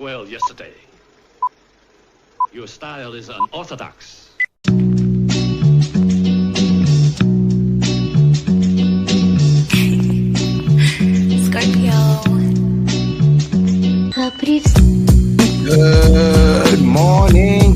well yesterday. Your style is unorthodox.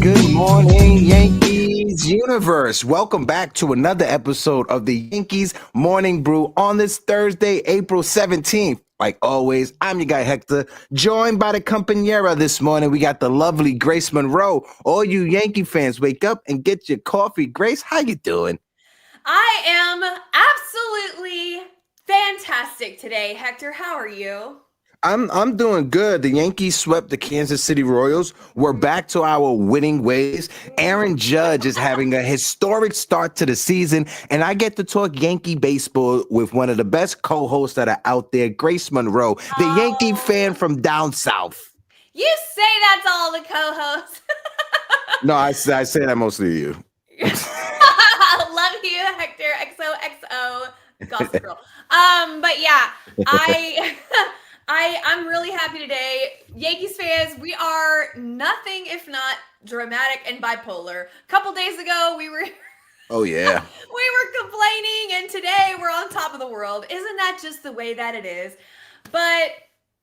Good morning, Yankees universe. Welcome back to another episode of the Yankees Morning Brew on this Thursday, April 17th. Like always, I'm your guy Hector, joined by the compañera this morning. We got the lovely Grace Monroe. All you Yankee fans, wake up and get your coffee. Grace, how you doing? I am absolutely fantastic today, Hector. How are you? I'm doing good. The Yankees swept the Kansas City Royals. We're back to our winning ways. Aaron Judge is having a historic start to the season, and I get to talk Yankee baseball with one of the best co-hosts that are out there, Grace Monroe, the Yankee fan from down south. You say that's all the co-hosts. No, I say that mostly to you. Love you, Hector. XOXO, Gossip Girl. But yeah, I'm really happy today. Yankees fans, we are nothing if not dramatic and bipolar. A couple days ago, we were Oh yeah. we were complaining, and today we're on top of the world. Isn't that just the way that it is? But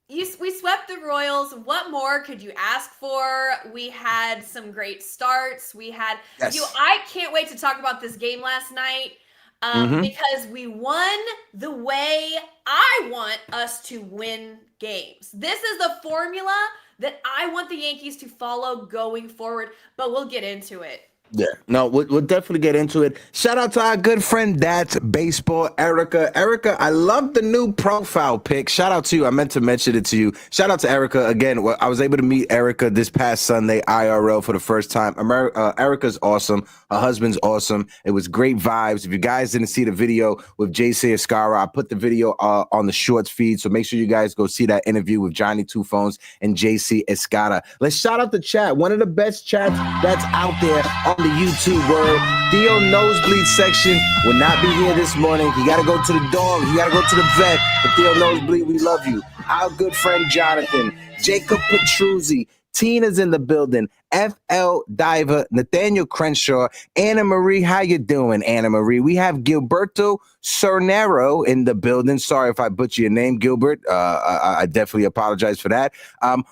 we swept the Royals. What more could you ask for? We had some great starts. I can't wait to talk about this game last night. Because we won the way I want us to win games. This is the formula that I want the Yankees to follow going forward, but we'll get into it. Yeah, no, we'll definitely get into it. Shout out to our good friend, That's Baseball, Erica. Erica, I love the new profile pic. Shout out to you. I meant to mention it to you. Shout out to Erica. Again, I was able to meet Erica this past Sunday, IRL, for the first time. Erica's awesome. Her husband's awesome. It was great vibes. If you guys didn't see the video with JC Escara, I put the video on the shorts feed, so make sure you guys go see that interview with Johnny Two Phones and JC Escara. Let's shout out the chat. One of the best chats that's out there on the YouTube world. Theo Nosebleed section will not be here this morning. He got to go to the dog. He got to go to the vet. But Theo Nosebleed, we love you. Our good friend Jonathan, Jacob Petruzzi, Tina's in the building, FL Diver, Nathaniel Crenshaw, Anna Marie. How you doing, Anna Marie? We have Gilberto Serrano in the building. Sorry if I butcher your name, Gilbert. I definitely apologize for that.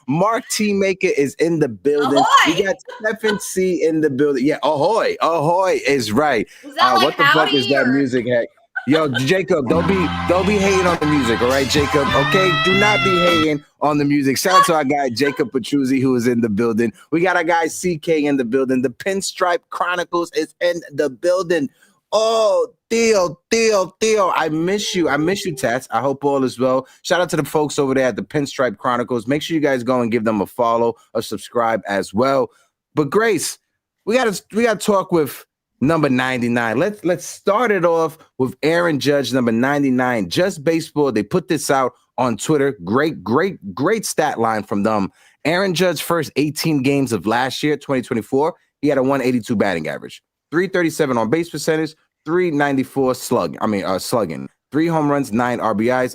Mark T. Maker is in the building. Ahoy! We got Stephen C. in the building. Yeah, ahoy. Ahoy is right. Is that like what the fuck is that or... music hack? Yo, Jacob, don't be hating on the music, all right, Jacob? Okay, do not be hating on the music. Shout out to our guy Jacob Petruzzi, who is in the building. We got our guy CK in the building. The Pinstripe Chronicles is in the building. Oh, Theo, I miss you. I miss you, Tats. I hope all is well. Shout out to the folks over there at the Pinstripe Chronicles. Make sure you guys go and give them a follow or subscribe as well. But Grace, we gotta talk with number 99. Let's start it off with Aaron Judge, number 99. Just Baseball. They put this out on Twitter. Great stat line from them. Aaron Judge first 18 games of last year, 2024. He had a 182 batting average, 337 on base percentage, 394 slugging, 3 home runs, 9 RBIs.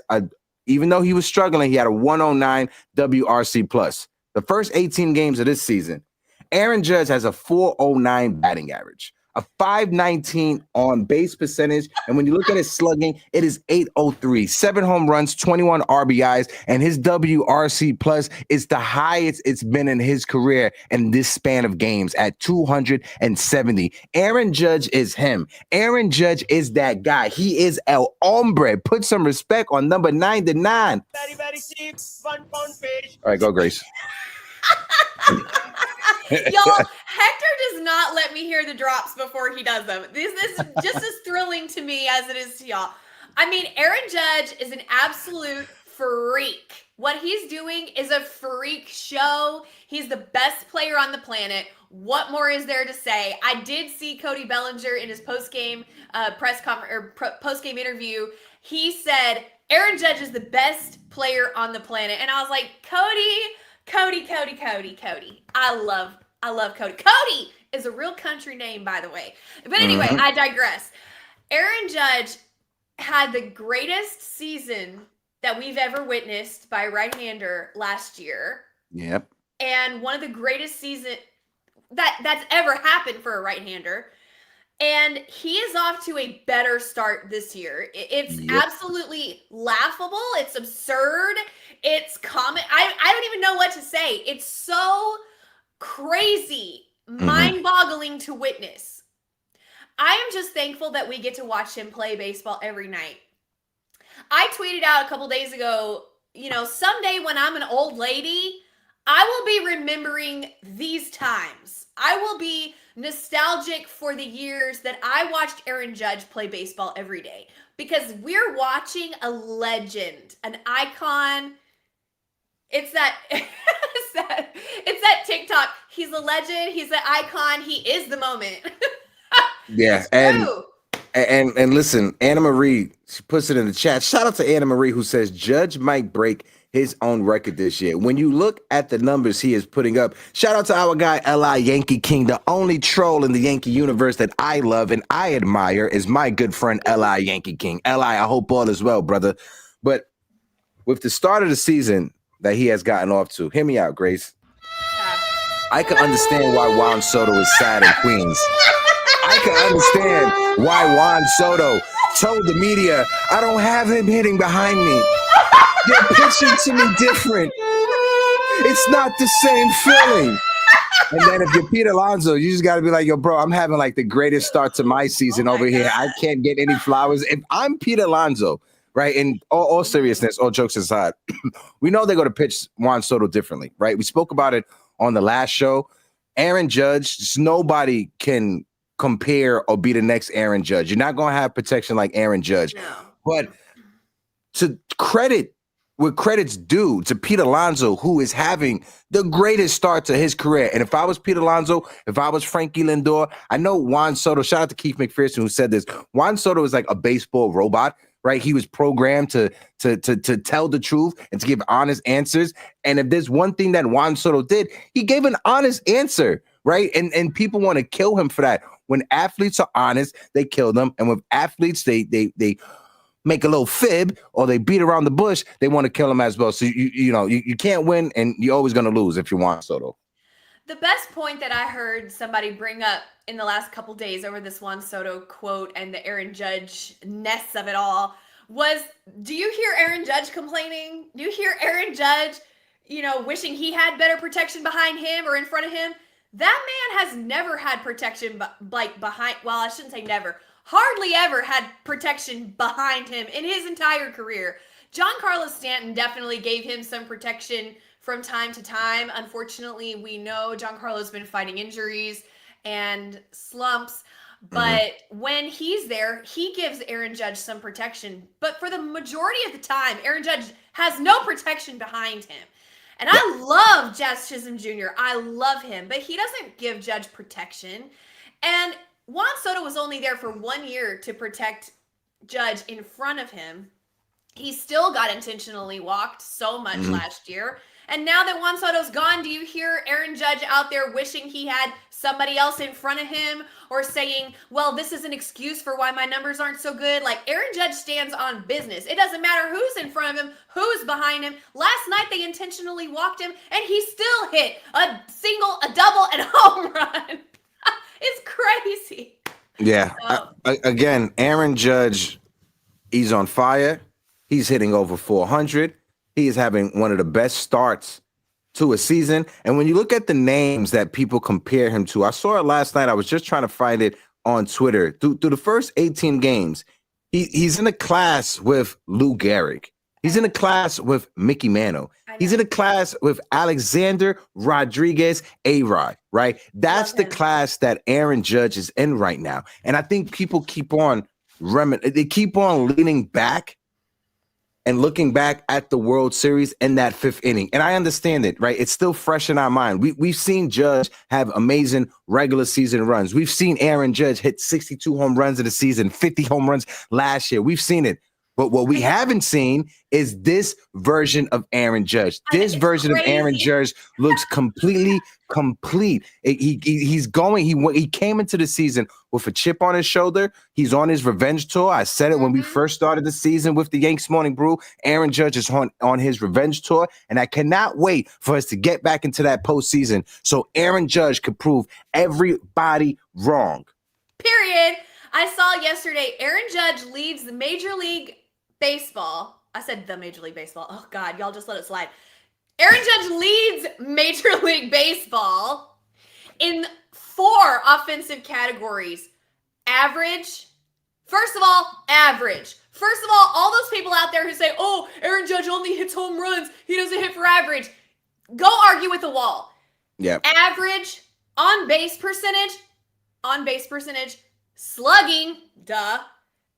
Even though he was struggling, he had a 109 WRC plus. The first 18 games of this season, Aaron Judge has a 409 batting average, a 519 on base percentage. And when you look at his slugging, it is 803, 7 home runs, 21 RBIs, and his WRC plus is the highest it's been in his career in this span of games at 270. Aaron Judge is him. Aaron Judge is that guy. He is El Hombre. Put some respect on number 99. Very cheap, 1 pound fish. All right, go, Grace. Y'all, Hector does not let me hear the drops before he does them. This is just as thrilling to me as it is to y'all. I mean, Aaron Judge is an absolute freak. What he's doing is a freak show. He's the best player on the planet. What more is there to say? I did see Cody Bellinger in his post-game press conference or post-game interview. He said Aaron Judge is the best player on the planet, and I was like, Cody. I love Cody. Cody is a real country name, by the way. But anyway, I digress. Aaron Judge had the greatest season that we've ever witnessed by a right-hander last year. Yep. and one of the greatest seasons that's ever happened for a right-hander. And he is off to a better start this year. It's absolutely laughable. It's absurd. It's common. I don't even know what to say. It's so crazy, mind-boggling to witness. I am just thankful that we get to watch him play baseball every night. I tweeted out a couple days ago, someday when I'm an old lady, I will be remembering these times. I will be nostalgic for the years that I watched Aaron Judge play baseball every day, because we're watching a legend, an icon. It's that it's that TikTok. He's a legend, he's an icon, he is the moment. Yeah, and listen, Anna Marie, she puts it in the chat. Shout out to Anna Marie, who says Judge might break his own record this year. When you look at the numbers he is putting up, shout out to our guy Li Yankee King, the only troll in the Yankee universe that I love and I admire is my good friend Li Yankee King. Li, I hope all is well, brother. But with the start of the season that he has gotten off to, hear me out, Grace. I can understand why Juan Soto is sad in Queens. I can understand why Juan Soto told the media, I don't have him hitting behind me. They're pitching to me different. It's not the same feeling. And then if you're Pete Alonso, you just got to be like, yo, bro, I'm having like the greatest start to my season over here. I can't get any flowers. If I'm Pete Alonso, right, and all seriousness, all jokes aside, we know they're going to pitch Juan Soto differently, right? We spoke about it on the last show. Aaron Judge, just nobody can compare or be the next Aaron Judge. You're not going to have protection like Aaron Judge. No. But to credit, what credit's due to Pete Alonso, who is having the greatest start to his career. And if I was Pete Alonso, if I was Frankie Lindor, I know Juan Soto, shout out to Keith McPherson who said this, Juan Soto is like a baseball robot, right? He was programmed to tell the truth and to give honest answers. And if there's one thing that Juan Soto did, he gave an honest answer, right? And people want to kill him for that. When athletes are honest, they kill them. And with athletes, they make a little fib or they beat around the bush, they want to kill him as well. So you can't win, and you're always going to lose if you want Soto. The best point that I heard somebody bring up in the last couple days over this Juan Soto quote and the Aaron Judge-ness of it all was, do you hear Aaron Judge complaining? Do you hear Aaron Judge, wishing he had better protection behind him or in front of him? That man has never had protection behind, well, I shouldn't say never, hardly ever had protection behind him in his entire career. Giancarlo Stanton definitely gave him some protection from time to time. Unfortunately, we know Giancarlo's been fighting injuries and slumps, but when he's there, he gives Aaron Judge some protection. But for the majority of the time, Aaron Judge has no protection behind him. And I love Jazz Chisholm Jr. I love him, but he doesn't give Judge protection. And Juan Soto was only there for 1 year to protect Judge in front of him. He still got intentionally walked so much last year. And now that Juan Soto's gone, do you hear Aaron Judge out there wishing he had somebody else in front of him or saying, well, this is an excuse for why my numbers aren't so good? Like, Aaron Judge stands on business. It doesn't matter who's in front of him, who's behind him. Last night, they intentionally walked him, and he still hit a single, a double, and a home run. It's crazy. Yeah. Again, Aaron Judge, he's on fire. He's hitting over 400. He is having one of the best starts to a season. And when you look at the names that people compare him to, I saw it last night. I was just trying to find it on Twitter. Through the first 18 games, he's in a class with Lou Gehrig. He's in a class with Mickey Mantle. He's in a class with Alexander Rodriguez A-Rod, right? That's the class that Aaron Judge is in right now. And I think people keep on leaning back and looking back at the World Series in that fifth inning. And I understand it, right? It's still fresh in our mind. We've seen Judge have amazing regular season runs. We've seen Aaron Judge hit 62 home runs in the season, 50 home runs last year. We've seen it. But what we haven't seen is this version of Aaron Judge. This version of Aaron Judge looks completely complete. He's going. He came into the season with a chip on his shoulder. He's on his revenge tour. I said it when we first started the season with the Yankees Morning Brew. Aaron Judge is on his revenge tour, and I cannot wait for us to get back into that postseason so Aaron Judge could prove everybody wrong. Period. I saw yesterday Aaron Judge leads the Major League Baseball. I said the Major League Baseball. Oh, God, y'all just let it slide. Aaron Judge leads Major League Baseball in 4 offensive categories. Average. First of all, average. First of all those people out there who say, oh, Aaron Judge only hits home runs. He doesn't hit for average. Go argue with the wall. Yeah. Average, on-base percentage, slugging, duh,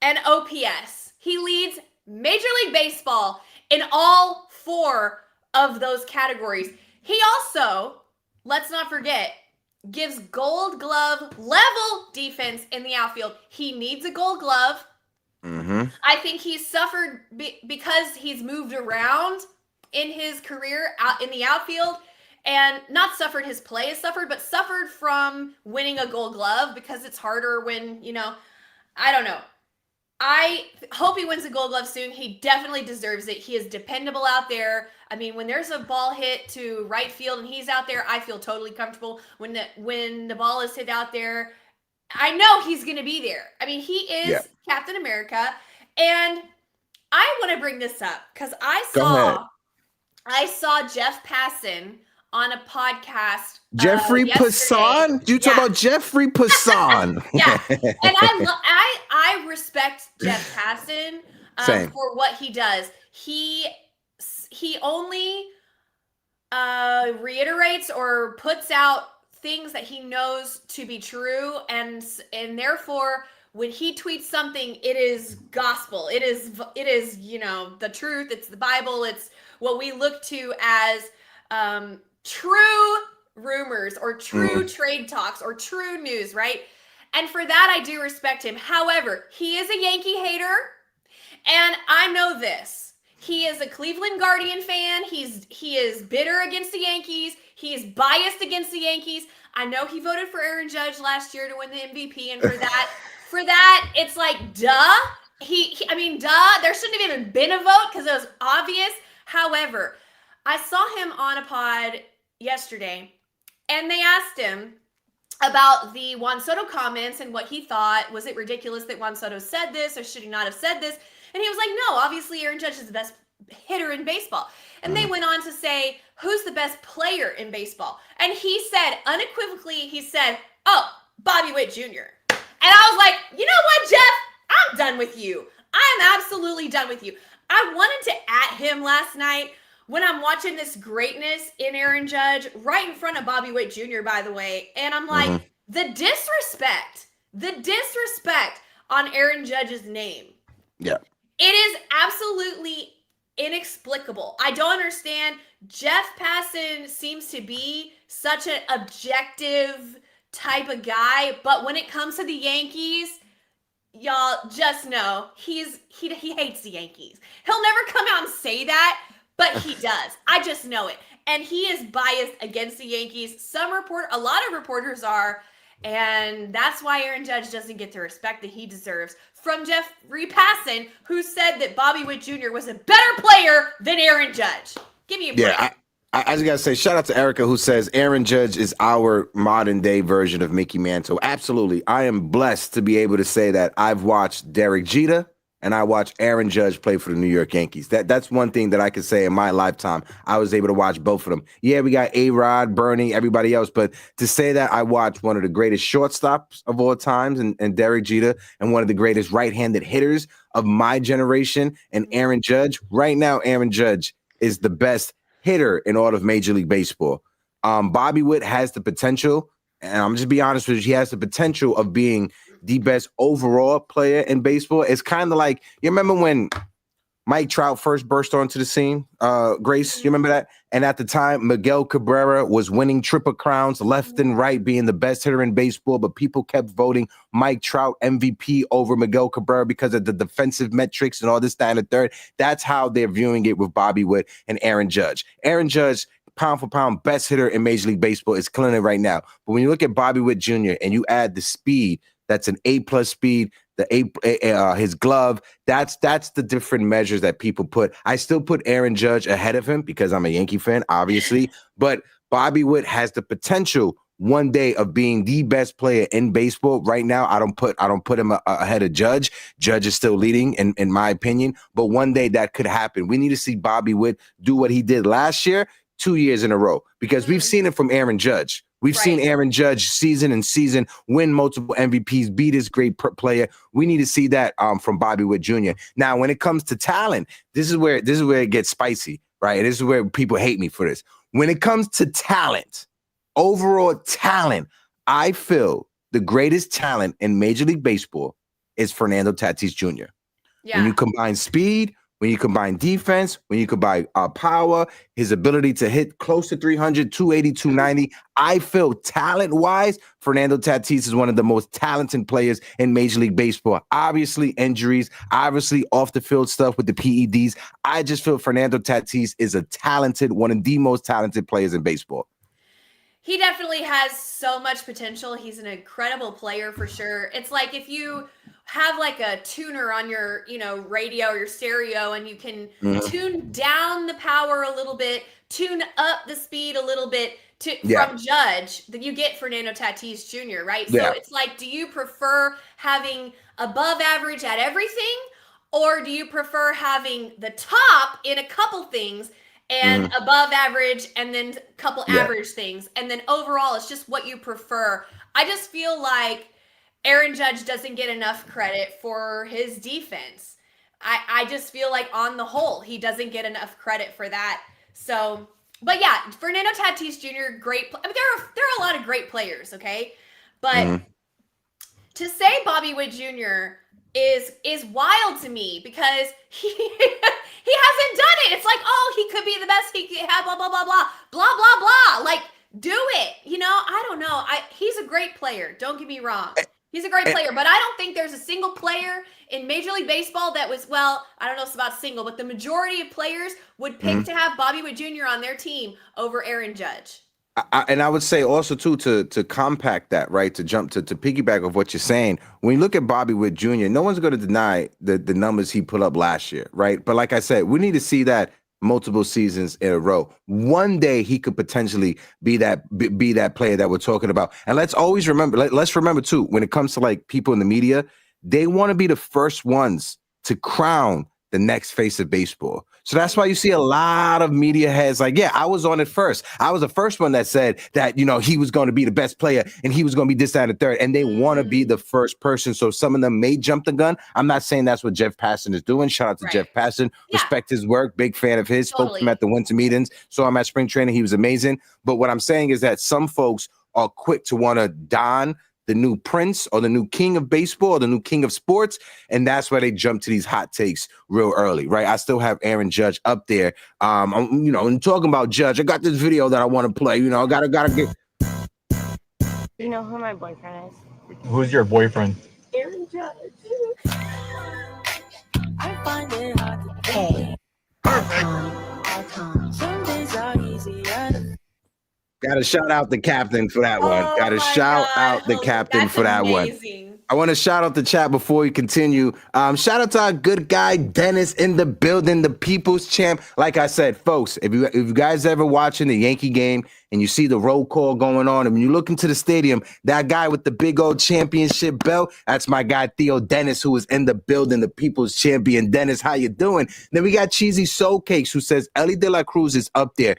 and OPS. He leads Major League Baseball in all 4 of those categories. He also, let's not forget, gives Gold Glove level defense in the outfield. He needs a Gold Glove. I think he's suffered because he's moved around in his career out in the outfield, and not suffered his play has suffered, but suffered from winning a Gold Glove because it's harder when, I don't know. I hope he wins a Gold Glove soon. He definitely deserves it. He is dependable out there. I mean, when there's a ball hit to right field and he's out there, I feel totally comfortable. When the ball is hit out there, I know he's going to be there. I mean, he is Captain America. And I want to bring this up because I saw Jeff Passan on a podcast. Jeffrey Passan? You talk about Jeffrey Passan? Yeah, and I respect Jeff Passan for what he does. He only reiterates or puts out things that he knows to be true, and therefore when he tweets something, it is gospel. It is the truth. It's the Bible. It's what we look to as true rumors or true trade talks or true news, right? And for that, I do respect him. However, he is a Yankee hater, and I know this. He is a Cleveland Guardian fan. He is bitter against the Yankees. He is biased against the Yankees. I know he voted for Aaron Judge last year to win the MVP, and for that, it's like, duh. Duh. There shouldn't have even been a vote because it was obvious. However, I saw him on a pod yesterday, and they asked him about the Juan Soto comments and what he thought. Was it ridiculous that Juan Soto said this, or should he not have said this? And he was like, no, obviously Aaron Judge is the best hitter in baseball. And they went on to say, who's the best player in baseball? And he said, unequivocally, oh, Bobby Witt Jr. And I was like, you know what, Jeff? I'm done with you. I'm absolutely done with you. I wanted to at him last night when I'm watching this greatness in Aaron Judge right in front of Bobby Witt Jr., by the way. And I'm like, the disrespect on Aaron Judge's name. Yeah. It is absolutely inexplicable. I don't understand. Jeff Passan seems to be such an objective type of guy, but when it comes to the Yankees, y'all just know he hates the Yankees. He'll never come out and say that, but he does. I just know it. And he is biased against the Yankees. A lot of reporters are, and that's why Aaron Judge doesn't get the respect that he deserves from Jeffrey Passan, who said that Bobby Witt Jr. was a better player than Aaron Judge. Give me a break. Yeah, I just got to say, shout out to Erica, who says Aaron Judge is our modern day version of Mickey Mantle. Absolutely. I am blessed to be able to say that I've watched Derek Jeter and I watched Aaron Judge play for the New York Yankees. That's one thing that I could say in my lifetime. I was able to watch both of them. Yeah, we got A-Rod, Bernie, everybody else. But to say that I watched one of the greatest shortstops of all times and Derek Jeter, and one of the greatest right-handed hitters of my generation, and Aaron Judge. Right now, Aaron Judge is the best hitter in all of Major League Baseball. Bobby Witt has the potential, and I'm just be honest with you, he has the potential of being the best overall player in baseball. It's kind of like, you remember when Mike Trout first burst onto the scene. Grace, you remember that? And at the time, Miguel Cabrera was winning triple crowns left and right, being the best hitter in baseball, but people kept voting Mike Trout MVP over Miguel Cabrera because of the defensive metrics and all this, that, and the third. That's how they're viewing it with Bobby Witt and Aaron Judge. Aaron Judge, pound for pound, best hitter in Major League Baseball, is killing it right now. But when you look at Bobby Witt Jr. and you add the speed, that's an A+ speed, his glove, that's the different measures that people put. I still put Aaron Judge ahead of him because I'm a Yankee fan, obviously, but Bobby Witt has the potential one day of being the best player in baseball. Right now, I don't put him ahead of Judge. Judge is still leading in my opinion, but one day that could happen. We need to see Bobby Witt do what he did last year, 2 years in a row, because we've seen it from Aaron Judge. We've seen Aaron Judge season and season win multiple MVPs, beat his great player. We need to see that from Bobby Witt Jr. Now, when it comes to talent, this is where it gets spicy, right? And this is where people hate me for this. When it comes to talent, overall talent, I feel the greatest talent in Major League Baseball is Fernando Tatis Jr. Yeah. When you combine speed, when you combine defense, when you combine power, his ability to hit close to 300, 280, 290, I feel talent-wise, Fernando Tatis is one of the most talented players in Major League Baseball. Obviously, injuries, obviously off-the-field stuff with the PEDs. I just feel Fernando Tatis is one of the most talented players in baseball. He definitely has so much potential. He's an incredible player for sure. It's like if you have like a tuner on your, radio or your stereo, and you can tune down the power a little bit, tune up the speed a little bit from Judge, that you get Fernando Tatis Jr., right? So it's like, do you prefer having above average at everything, or do you prefer having the top in a couple things and above average and then a couple average things, and then overall it's just what you prefer? I just feel like Aaron Judge doesn't get enough credit for his defense. I just feel like on the whole, he doesn't get enough credit for that. So, but yeah, Fernando Tatis Jr., great. I mean, there are a lot of great players, okay? But to say Bobby Witt Jr. is wild to me, because he hasn't done it. It's like, oh, he could be the best. He could have blah, blah, blah, blah, blah, blah, blah. Like, do it. I don't know. He's a great player. Don't get me wrong. He's a great player, but I don't think there's a single player in Major League Baseball that was, I don't know if it's about single, but the majority of players would pick to have Bobby Witt Jr. on their team over Aaron Judge. And I would say also, too, to compact that, right, to jump to piggyback of what you're saying, when you look at Bobby Witt Jr., no one's going to deny the numbers he put up last year, right? But like I said, we need to see that multiple seasons in a row. One day he could potentially be that player that we're talking about. And let's always remember, let's remember too, when it comes to like people in the media, they want to be the first ones to crown the next face of baseball. So that's why you see a lot of media heads like, I was on it first. I was the first one that said that, he was going to be the best player and he was going to be this, that, and the third. And they want to be the first person. So some of them may jump the gun. I'm not saying that's what Jeff Passan is doing. Shout out to Jeff Passan. Respect his work. Big fan of his. Spoke to him at the winter meetings. Saw him at spring training. He was amazing. But what I'm saying is that some folks are quick to want to don the new prince or the new king of baseball or the new king of sports. And that's why they jump to these hot takes real early, right? I still have Aaron Judge up there. And talking about Judge, I got this video that I want to play. I gotta get. You know who my boyfriend is? Who's your boyfriend? Aaron Judge. I find it hard to pay. Perfect. Some days are easier. Got to shout out the captain for that one. Got to shout out the captain for that amazing. one. I want to shout out the chat before we continue. Shout out to our good guy, Dennis, in the building, the people's champ. Like I said, folks, if you guys ever watching the Yankee game and you see the roll call going on, and when you look into the stadium, that guy with the big old championship belt, that's my guy, Theo Dennis, who is in the building, the people's champion. Dennis, how you doing? Then we got Cheesy Soul Cakes, who says Ellie De La Cruz is up there.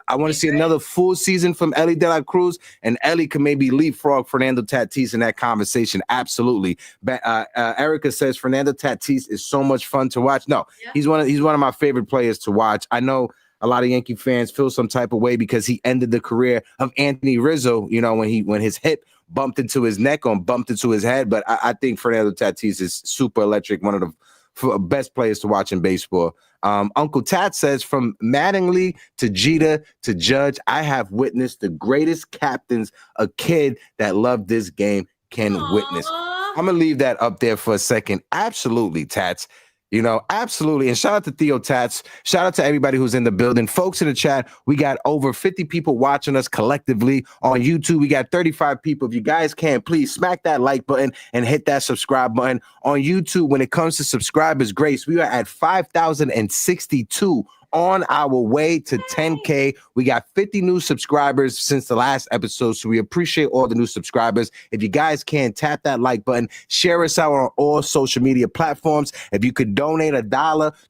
I want to see another full season from Ellie De La Cruz, and Ellie can maybe leapfrog Fernando Tatis in that conversation. Absolutely. But Erica says Fernando Tatis is so much fun to watch. No, he's one of my favorite players to watch. I know a lot of Yankee fans feel some type of way because he ended the career of Anthony Rizzo, when his hip bumped into his neck or bumped into his head. But I think Fernando Tatis is super electric, one of the for best players to watch in baseball. Uncle Tat says, from Mattingly to Jeter to Judge, I have witnessed the greatest captains a kid that loved this game can witness. I'm going to leave that up there for a second. Absolutely, Tats. You know, absolutely. And shout out to Theo Tats. Shout out to everybody who's in the building. Folks in the chat, we got over 50 people watching us collectively on YouTube. We got 35 people. If you guys can, please smack that like button and hit that subscribe button. On YouTube, when it comes to subscribers, Grace, we are at 5,062 on our way to 10K. We got 50 new subscribers since the last episode, so we appreciate all the new subscribers. If you guys can, tap that like button, share us out on all social media platforms. If you could donate $1,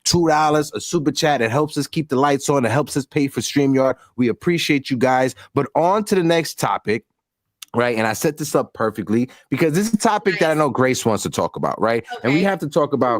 $2, a super chat, it helps us keep the lights on. It helps us pay for StreamYard. We appreciate you guys. But on to the next topic. Right. And I set this up perfectly because this is a topic that I know Grace wants to talk about. Right. Okay. And we have to talk about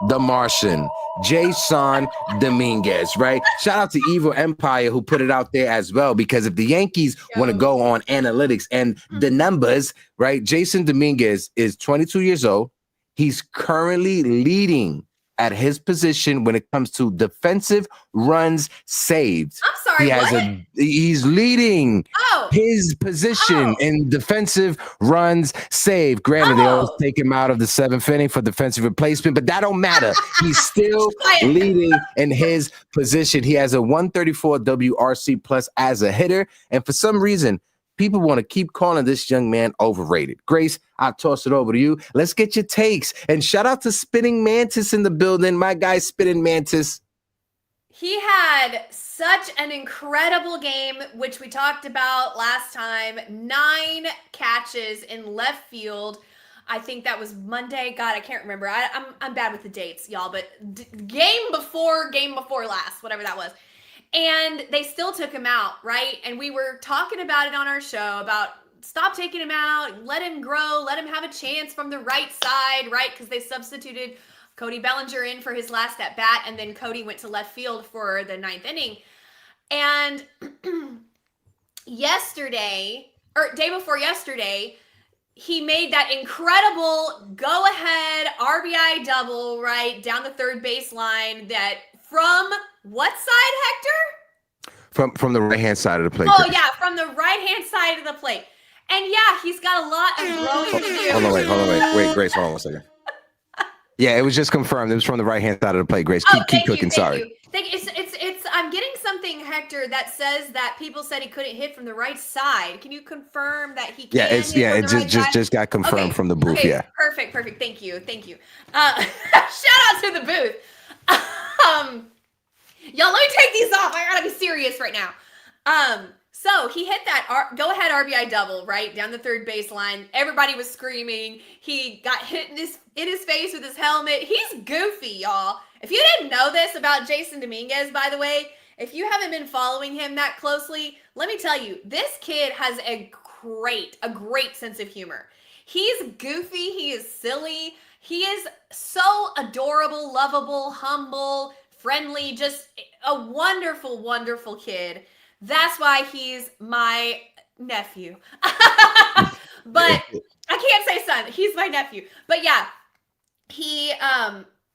the Martian, Jason Dominguez, right? Shout out to Evil Empire who put it out there as well, because if the Yankees want to go on analytics and the numbers, right? Jason Dominguez is 22 years old. He's currently leading at his position when it comes to defensive runs saved. I'm sorry, he's leading his position in defensive runs saved. Granted, they always take him out of the 7th inning for defensive replacement, but that don't matter. He's still leading in his position. He has a 134 WRC plus as a hitter, and for some reason, people want to keep calling this young man overrated. Grace, I'll toss it over to you. Let's get your takes. And shout out to Spinning Mantis in the building. My guy, Spinning Mantis. He had such an incredible game, which we talked about last time. 9 catches in left field. I think that was Monday. God, I can't remember. I'm bad with the dates, y'all. But game before last, whatever that was. And they still took him out, right? And we were talking about it on our show about stop taking him out, let him grow, let him have a chance from the right side, right? Because they substituted Cody Bellinger in for his last at bat, and then Cody went to left field for the 9th inning. And day before yesterday, he made that incredible go-ahead RBI double, right, down the third baseline that from what side, Hector? From the right-hand side of the plate. Oh, yeah, from the right-hand side of the plate. And, yeah, he's got a lot of growing to do. Hold on, wait. Grace, hold on 1 second. Yeah, it was just confirmed. It was from the right-hand side of the plate, Grace. Keep cooking, sorry. I'm getting something, Hector, that says that people said he couldn't hit from the right side. Can you confirm that he can it just got confirmed from the booth, okay, Perfect. Thank you. Shout out to the booth. Y'all, let me take these off. I gotta be serious right now. So he hit that go-ahead RBI double, right, down the third baseline. Everybody was screaming. He got hit in his face with his helmet. He's goofy, y'all. If you didn't know this about Jason Dominguez, by the way, if you haven't been following him that closely, let me tell you, this kid has a great sense of humor. He's goofy. He is silly. He is so adorable, lovable, humble, friendly, just a wonderful, wonderful kid. That's why he's my nephew. But I can't say son. He's my nephew. But yeah, he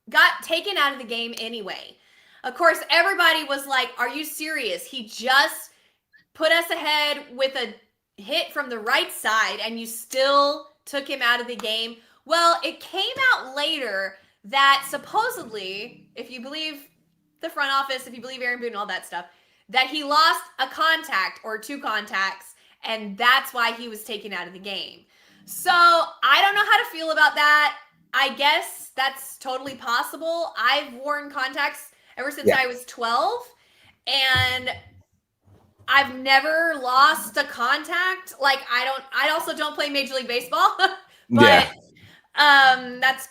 got taken out of the game anyway. Of course, everybody was like, are you serious? He just put us ahead with a hit from the right side and you still took him out of the game. Well, it came out later that supposedly, if you believe the front office, if you believe Aaron Boone and all that stuff, that he lost a contact or 2 contacts, and that's why he was taken out of the game. So I don't know how to feel about that. I guess that's totally possible. I've worn contacts ever since I was 12, and I've never lost a contact. Like I also don't play Major League Baseball, but that's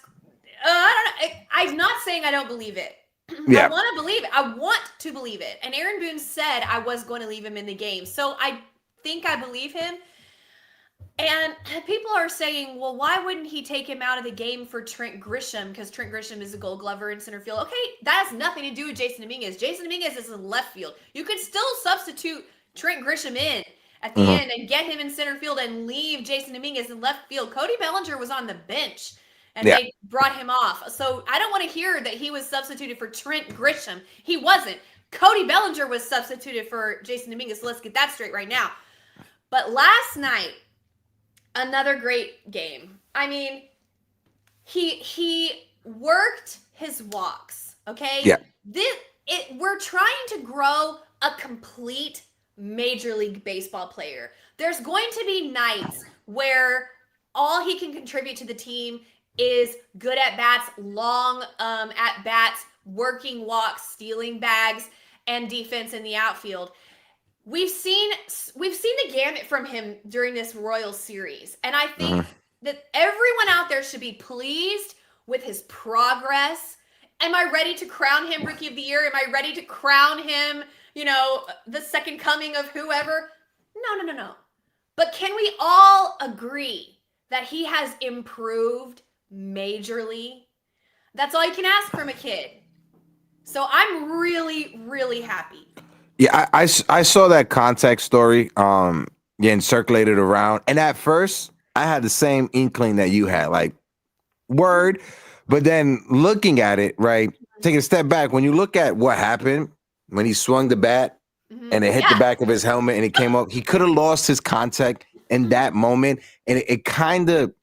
I don't know. I'm not saying I don't believe it. I want to believe it. I want to believe it. And Aaron Boone said I was going to leave him in the game. So I think I believe him. And people are saying, well, why wouldn't he take him out of the game for Trent Grisham? Because Trent Grisham is a Gold Glover in center field. Okay, that has nothing to do with Jason Dominguez. Jason Dominguez is in left field. You could still substitute Trent Grisham in. at the end and get him in center field and leave Jason Dominguez in left field. Cody Bellinger was on the bench and they brought him off. So I don't want to hear that he was substituted for Trent Grisham. He wasn't. Cody Bellinger was substituted for Jason Dominguez. So let's get that straight right now. But last night, another great game. I mean, he worked his walks, okay? Yeah. We're trying to grow a complete Major League Baseball player. There's going to be nights where all he can contribute to the team is good at bats, long at bats, working walks, stealing bags, and defense in the outfield. We've seen the gamut from him during this Royals series, and I think that everyone out there should be pleased with his progress. Am I ready to crown him Rookie of the Year? Am I ready to crown him, the second coming of whoever? No. But can we all agree that he has improved majorly? That's all you can ask from a kid. So I'm really, really happy. Yeah, I saw that contact story getting circulated around. And at first, I had the same inkling that you had, like, word. But then looking at it, right, taking a step back, when you look at what happened when he swung the bat and it hit the back of his helmet and it came up, he could have lost his contact in that moment. And it kind of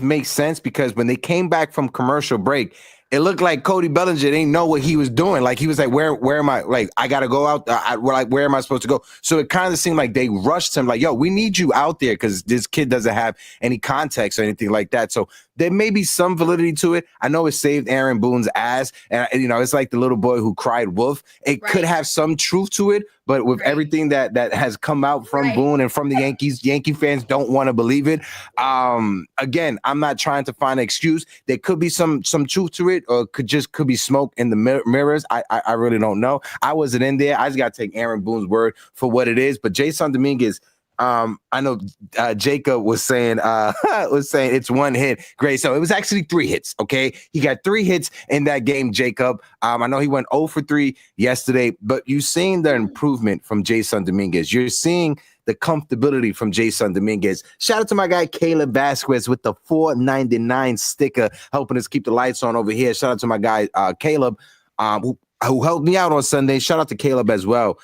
makes sense because when they came back from commercial break, it looked like Cody Bellinger didn't know what he was doing. Like, he was like, where am I? Like, I got to go out. Where am I supposed to go? So it kind of seemed like they rushed him like, yo, we need you out there because this kid doesn't have any context or anything like that. So there may be some validity to it. I know it saved Aaron Boone's ass. And, it's like the little boy who cried wolf. It could have some truth to it. But with everything that has come out from Boone and from the Yankees, Yankee fans don't want to believe it. Again, I'm not trying to find an excuse. There could be some truth to it, or could be smoke in the mirrors. I really don't know. I wasn't in there. I just got to take Aaron Boone's word for what it is. But Jason Dominguez, I know Jacob was saying it's one hit. Great. So it was actually 3 hits. Okay. He got 3 hits in that game, Jacob. I know he went 0 for 3 yesterday, but you're seeing the improvement from Jason Dominguez. You're seeing the comfortability from Jason Dominguez. Shout out to my guy Caleb Vasquez with the $4.99 sticker, helping us keep the lights on over here. Shout out to my guy Caleb, who helped me out on Sunday. Shout out to Caleb as well.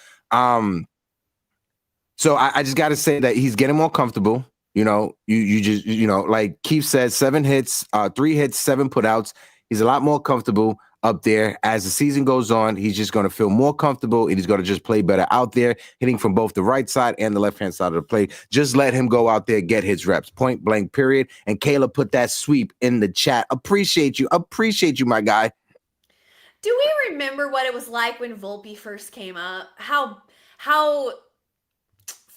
So I just got to say that he's getting more comfortable. You just like Keith said, 7 hits, 3 hits, 7 putouts. He's a lot more comfortable up there. As the season goes on, he's just going to feel more comfortable, and he's going to just play better out there, hitting from both the right side and the left-hand side of the plate. Just let him go out there, get his reps, point blank, period. And Caleb put that sweep in the chat. Appreciate you, my guy. Do we remember what it was like when Volpe first came up? How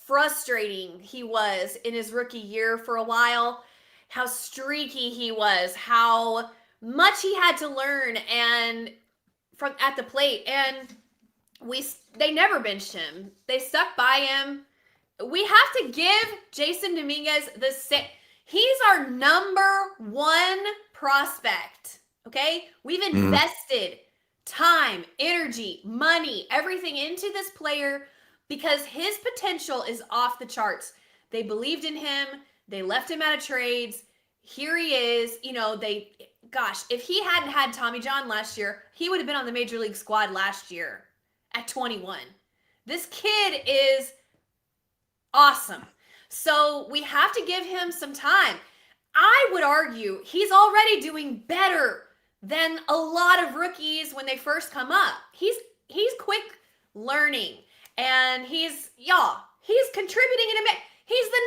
frustrating he was in his rookie year for a while, how streaky he was, how much he had to learn and from at the plate, and they never benched him. They stuck by him. We have to give Jason Dominguez he's our #1 prospect. Okay, we've invested time, energy, money, everything into this player because his potential is off the charts. They believed in him. They left him out of trades. Here he is. If he hadn't had Tommy John last year, he would have been on the Major League squad last year at 21. This kid is awesome. So we have to give him some time. I would argue he's already doing better than a lot of rookies when they first come up. He's quick learning. And he's contributing in a bit. He's the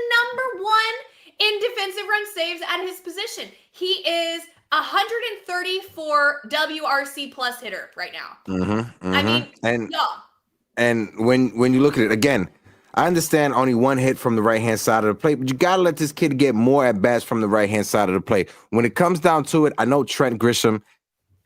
#1 in defensive run saves at his position. He is 134 WRC plus hitter right now. I mean, and when you look at it again, I understand only 1 hit from the right-hand side of the plate, but you got to let this kid get more at-bats from the right-hand side of the plate. When it comes down to it, I know Trent Grisham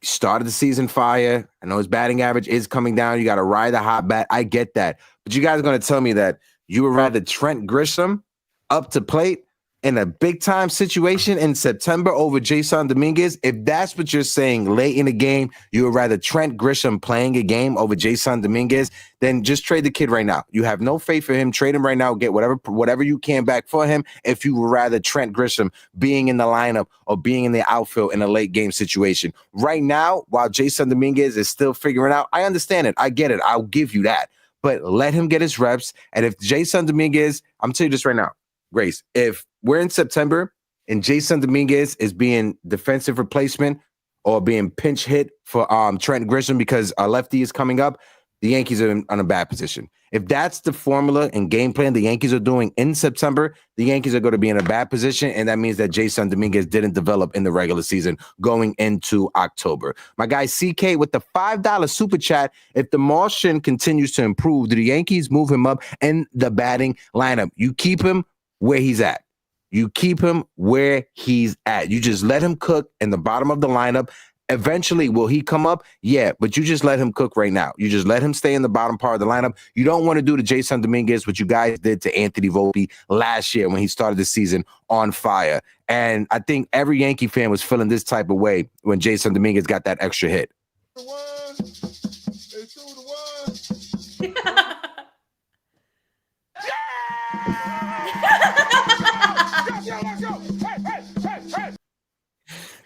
started the season fire. I know his batting average is coming down. You got to ride the hot bat. I get that. But you guys are going to tell me that you would rather Trent Grisham up to plate in a big time situation in September over Jason Dominguez, if that's what you're saying late in the game, you would rather Trent Grisham playing a game over Jason Dominguez, then just trade the kid right now. You have no faith for him. Trade him right now. Get whatever you can back for him if you would rather Trent Grisham being in the lineup or being in the outfield in a late game situation. Right now, while Jason Dominguez is still figuring out, I understand it. I get it. I'll give you that. But let him get his reps. And if Jason Dominguez, I'm telling you this right now, Grace, if we're in September and Jason Dominguez is being defensive replacement or being pinch hit for Trent Grisham because our lefty is coming up, the Yankees are in a bad position. If that's the formula and game plan the Yankees are doing in September, the Yankees are going to be in a bad position, and that means that Jason Dominguez didn't develop in the regular season going into October. My guy CK with the $5 super chat. If the Martian continues to improve, do the Yankees move him up in the batting lineup? You keep him where he's at. You keep him where he's at. You just let him cook in the bottom of the lineup. Eventually, will he come up? Yeah, but you just let him cook right now. You just let him stay in the bottom part of the lineup. You don't want to do to Jason Dominguez what you guys did to Anthony Volpe last year when he started the season on fire. And I think every Yankee fan was feeling this type of way when Jason Dominguez got that extra hit.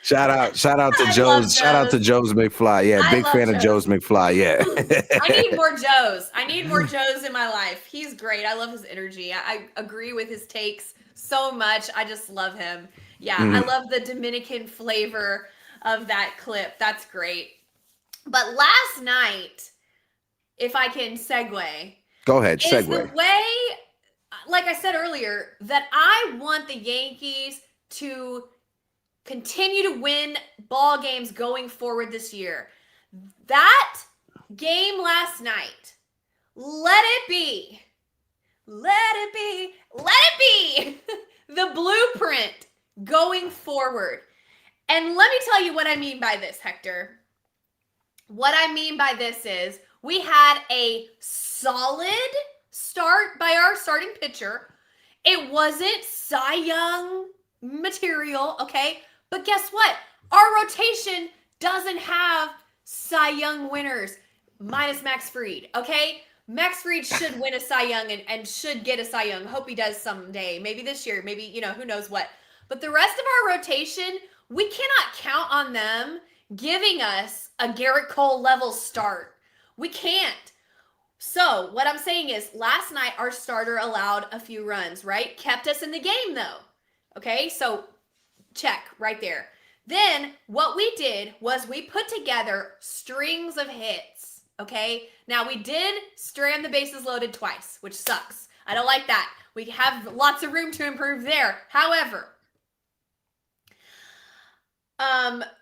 Shout out to Joe's McFly. Yeah, big fan of Joe's McFly. Yeah. I need more Joes. I need more Joes in my life. He's great. I love his energy. I agree with his takes so much. I just love him. Yeah, I love the Dominican flavor of that clip. That's great. But last night, if I can segue. Go ahead, segue. Is the way, like I said earlier, that I want the Yankees to continue to win ball games going forward this year. That game last night, let it be the blueprint going forward. And let me tell you what I mean by this, Hector. What I mean by this is we had a solid start by our starting pitcher. It wasn't Cy Young material, okay? But guess what? Our rotation doesn't have Cy Young winners, minus Max Fried, okay? Max Fried should win a Cy Young and should get a Cy Young. Hope he does someday. Maybe this year. Maybe, who knows what. But the rest of our rotation, we cannot count on them giving us a Garrett Cole level start. We can't. So what I'm saying is last night our starter allowed a few runs, right? Kept us in the game though. Okay, so check right there. Then what we did was we put together strings of hits, okay? Now we did strand the bases loaded twice, which sucks. I don't like that. We have lots of room to improve there. However,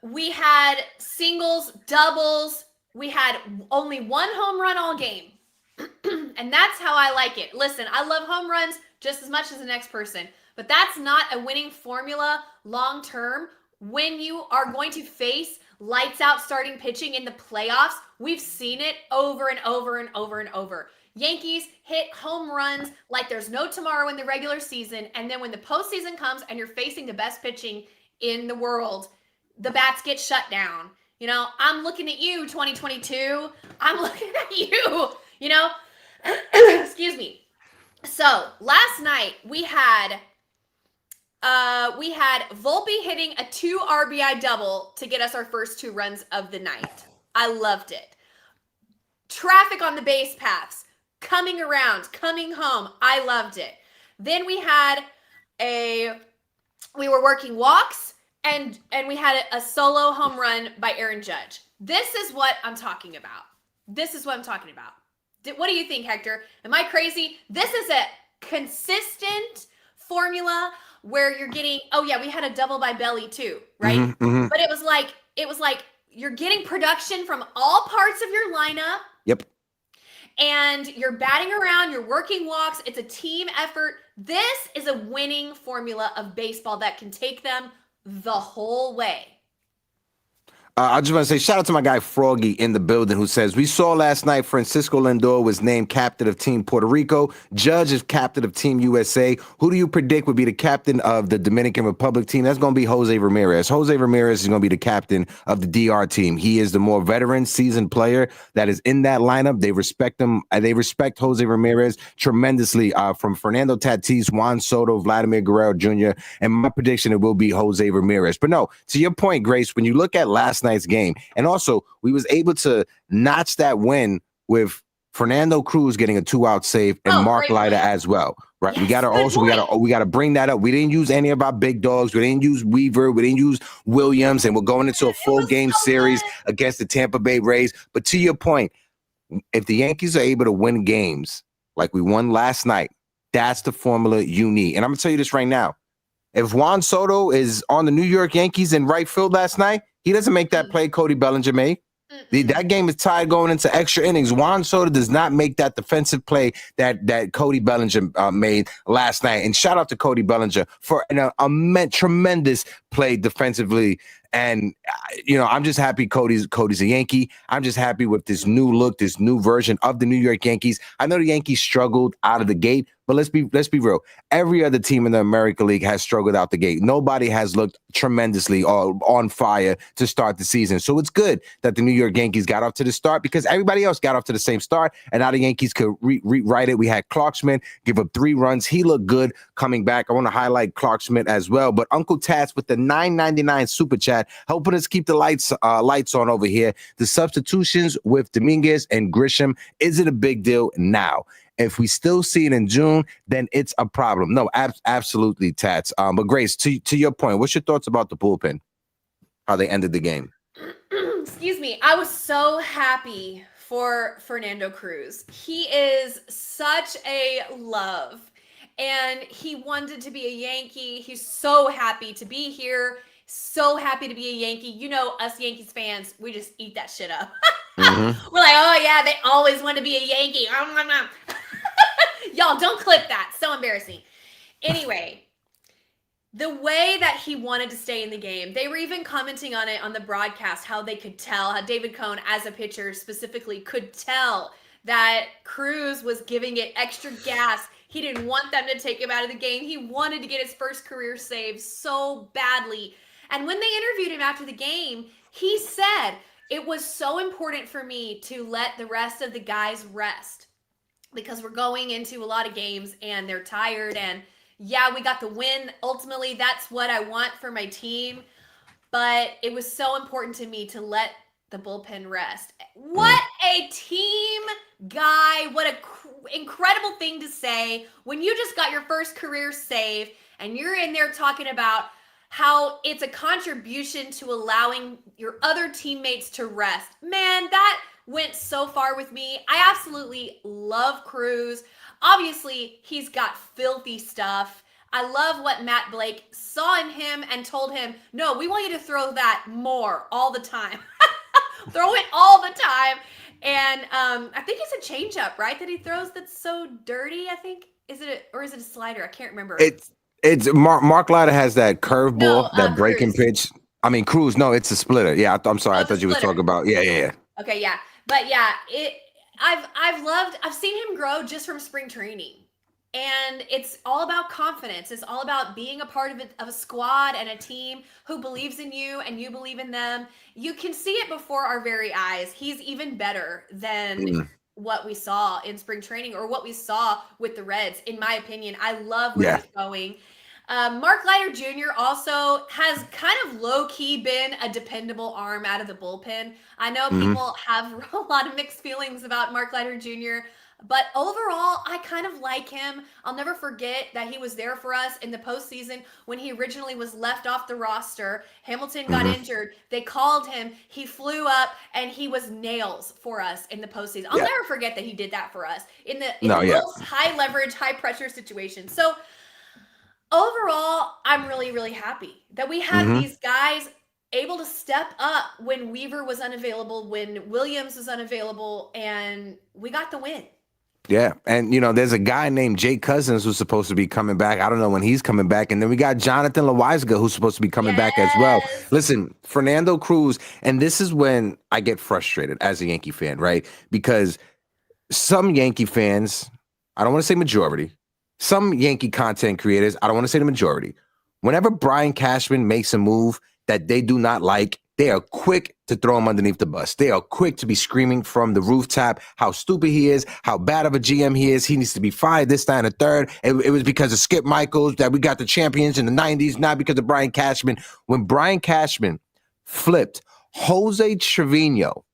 we had singles, doubles. We had only one home run all game. And that's how I like it. Listen, I love home runs just as much as the next person. But that's not a winning formula long term when you are going to face lights out starting pitching in the playoffs. We've seen it over and over and over and over. Yankees hit home runs like there's no tomorrow in the regular season. And then when the postseason comes and you're facing the best pitching in the world, the bats get shut down. I'm looking at you, 2022. I'm looking at you, excuse me. So last night we had Volpe hitting a 2 RBI double to get us our first 2 runs of the night. I loved it. Traffic on the base paths, coming around, coming home. I loved it. Then we were working walks and we had a solo home run by Aaron Judge. This is what I'm talking about. What do you think, Hector? Am I crazy? This is a consistent formula where you're getting, we had a double by Belly too, right? Mm-hmm. But it was like you're getting production from all parts of your lineup. Yep. And you're batting around, you're working walks. It's a team effort. This is a winning formula of baseball that can take them the whole way. I just want to say shout out to my guy Froggy in the building who says, we saw last night Francisco Lindor was named captain of Team Puerto Rico. Judge is captain of Team USA. Who do you predict would be the captain of the Dominican Republic team? That's going to be Jose Ramirez. Jose Ramirez is going to be the captain of the DR team. He is the more veteran, seasoned player that is in that lineup. They respect him. They respect Jose Ramirez tremendously, from Fernando Tatis, Juan Soto, Vladimir Guerrero Jr., and my prediction it will be Jose Ramirez. But no, to your point, Grace, when you look at last night's game, and also we was able to notch that win with Fernando Cruz getting a 2-out save and Mark Leiter as well. Right. Yes, we gotta bring that up. We didn't use any of our big dogs. We didn't use Weaver. We didn't use Williams, and we're going into a full game series against the Tampa Bay Rays. But to your point, if the Yankees are able to win games like we won last night, that's the formula you need. And I'm gonna tell you this right now. If Juan Soto is on the New York Yankees in right field last night, he doesn't make that play Cody Bellinger made. That game is tied going into extra innings. Juan Soto does not make that defensive play that Cody Bellinger made last night. And shout out to Cody Bellinger for a tremendous play defensively. And, I'm just happy Cody's a Yankee. I'm just happy with this new look, this new version of the New York Yankees. I know the Yankees struggled out of the gate, but let's be real. Every other team in the American League has struggled out the gate. Nobody has looked tremendously on fire to start the season. So it's good that the New York Yankees got off to the start because everybody else got off to the same start, and now the Yankees could rewrite it. We had Clarke Schmidt give up 3 runs. He looked good coming back. I want to highlight Clarke Schmidt as well. But Uncle Tats with the $9.99 super chat, helping us keep the lights on over here. The substitutions with Dominguez and Grisham, is it a big deal now? If we still see it in June, then it's a problem. No, absolutely, Tats. But Grace, to your point, what's your thoughts about the bullpen? How they ended the game? Excuse me. I was so happy for Fernando Cruz. He is such a love, and he wanted to be a Yankee. He's so happy to be here. So happy to be a Yankee. You know, us Yankees fans, we just eat that shit up. We're like, oh yeah, they always want to be a Yankee. Y'all, don't clip that. So embarrassing. Anyway, the way that he wanted to stay in the game, they were even commenting on it on the broadcast, how they could tell, how David Cohn, as a pitcher specifically, could tell that Cruz was giving it extra gas. He didn't want them to take him out of the game. He wanted to get his first career save so badly. And when they interviewed him after the game, he said, it was so important for me to let the rest of the guys rest because we're going into a lot of games and they're tired. And yeah, we got the win. Ultimately, that's what I want for my team. But it was so important to me to let the bullpen rest. What a team guy. What a incredible thing to say when you just got your first career save and you're in there talking about how it's a contribution to allowing your other teammates to rest. Man, that went so far with me. I absolutely love Cruz. Obviously, he's got filthy stuff. I love what Matt Blake saw in him and told him, no, we want you to throw that more all the time. Throw it all the time. And I think it's a changeup, right? That he throws that's so dirty, I think. Is it a slider? I can't remember. It's Mark Leiter has that curveball, that breaking pitch. I mean, Cruz. No, it's a splitter. Yeah, I'm sorry. I thought you were talking about. Yeah. Okay, yeah, but yeah, I've seen him grow just from spring training, and it's all about confidence. It's all about being a part of a squad and a team who believes in you and you believe in them. You can see it before our very eyes. He's even better than what we saw in spring training or what we saw with the Reds. In my opinion, I love where he's going. Mark Leiter Jr. also has kind of low-key been a dependable arm out of the bullpen. I know people have a lot of mixed feelings about Mark Leiter Jr., but overall, I kind of like him. I'll never forget that he was there for us in the postseason when he originally was left off the roster. Hamilton got injured. They called him. He flew up, and he was nails for us in the postseason. I'll never forget that he did that for us in the most high-leverage, high-pressure situation. So, overall, I'm really, really happy that we had these guys able to step up when Weaver was unavailable, when Williams was unavailable, and we got the win. Yeah, and there's a guy named Jake Cousins who's supposed to be coming back. I don't know when he's coming back, and then we got Jonathan Loaizaga who's supposed to be coming back as well. Yes. Listen, Fernando Cruz, and this is when I get frustrated as a Yankee fan, right? Because some Yankee fans, I don't want to say majority, some Yankee content creators, I don't want to say the majority, whenever Brian Cashman makes a move that they do not like, they are quick to throw him underneath the bus. They are quick to be screaming from the rooftop how stupid he is, how bad of a GM he is. He needs to be fired, this, that, and the third. It was because of Skip Michaels that we got the champions in the 90s, not because of Brian Cashman. When Brian Cashman flipped Jose Trevino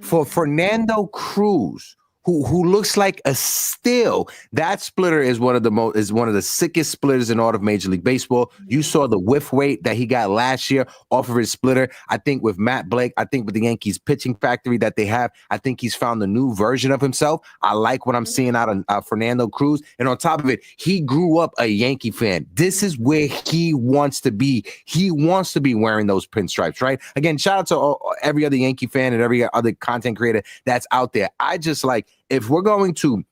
for Fernando Cruz, who looks like a steal. That splitter is one of the sickest splitters in all of Major League Baseball. You saw the whiff weight that he got last year off of his splitter. I think with Matt Blake, I think with the Yankees pitching factory that they have, I think he's found a new version of himself. I like what I'm seeing out of Fernando Cruz. And on top of it, he grew up a Yankee fan. This is where he wants to be. He wants to be wearing those pinstripes, right? Again, shout out to every other Yankee fan and every other content creator that's out there. I just like, if we're going to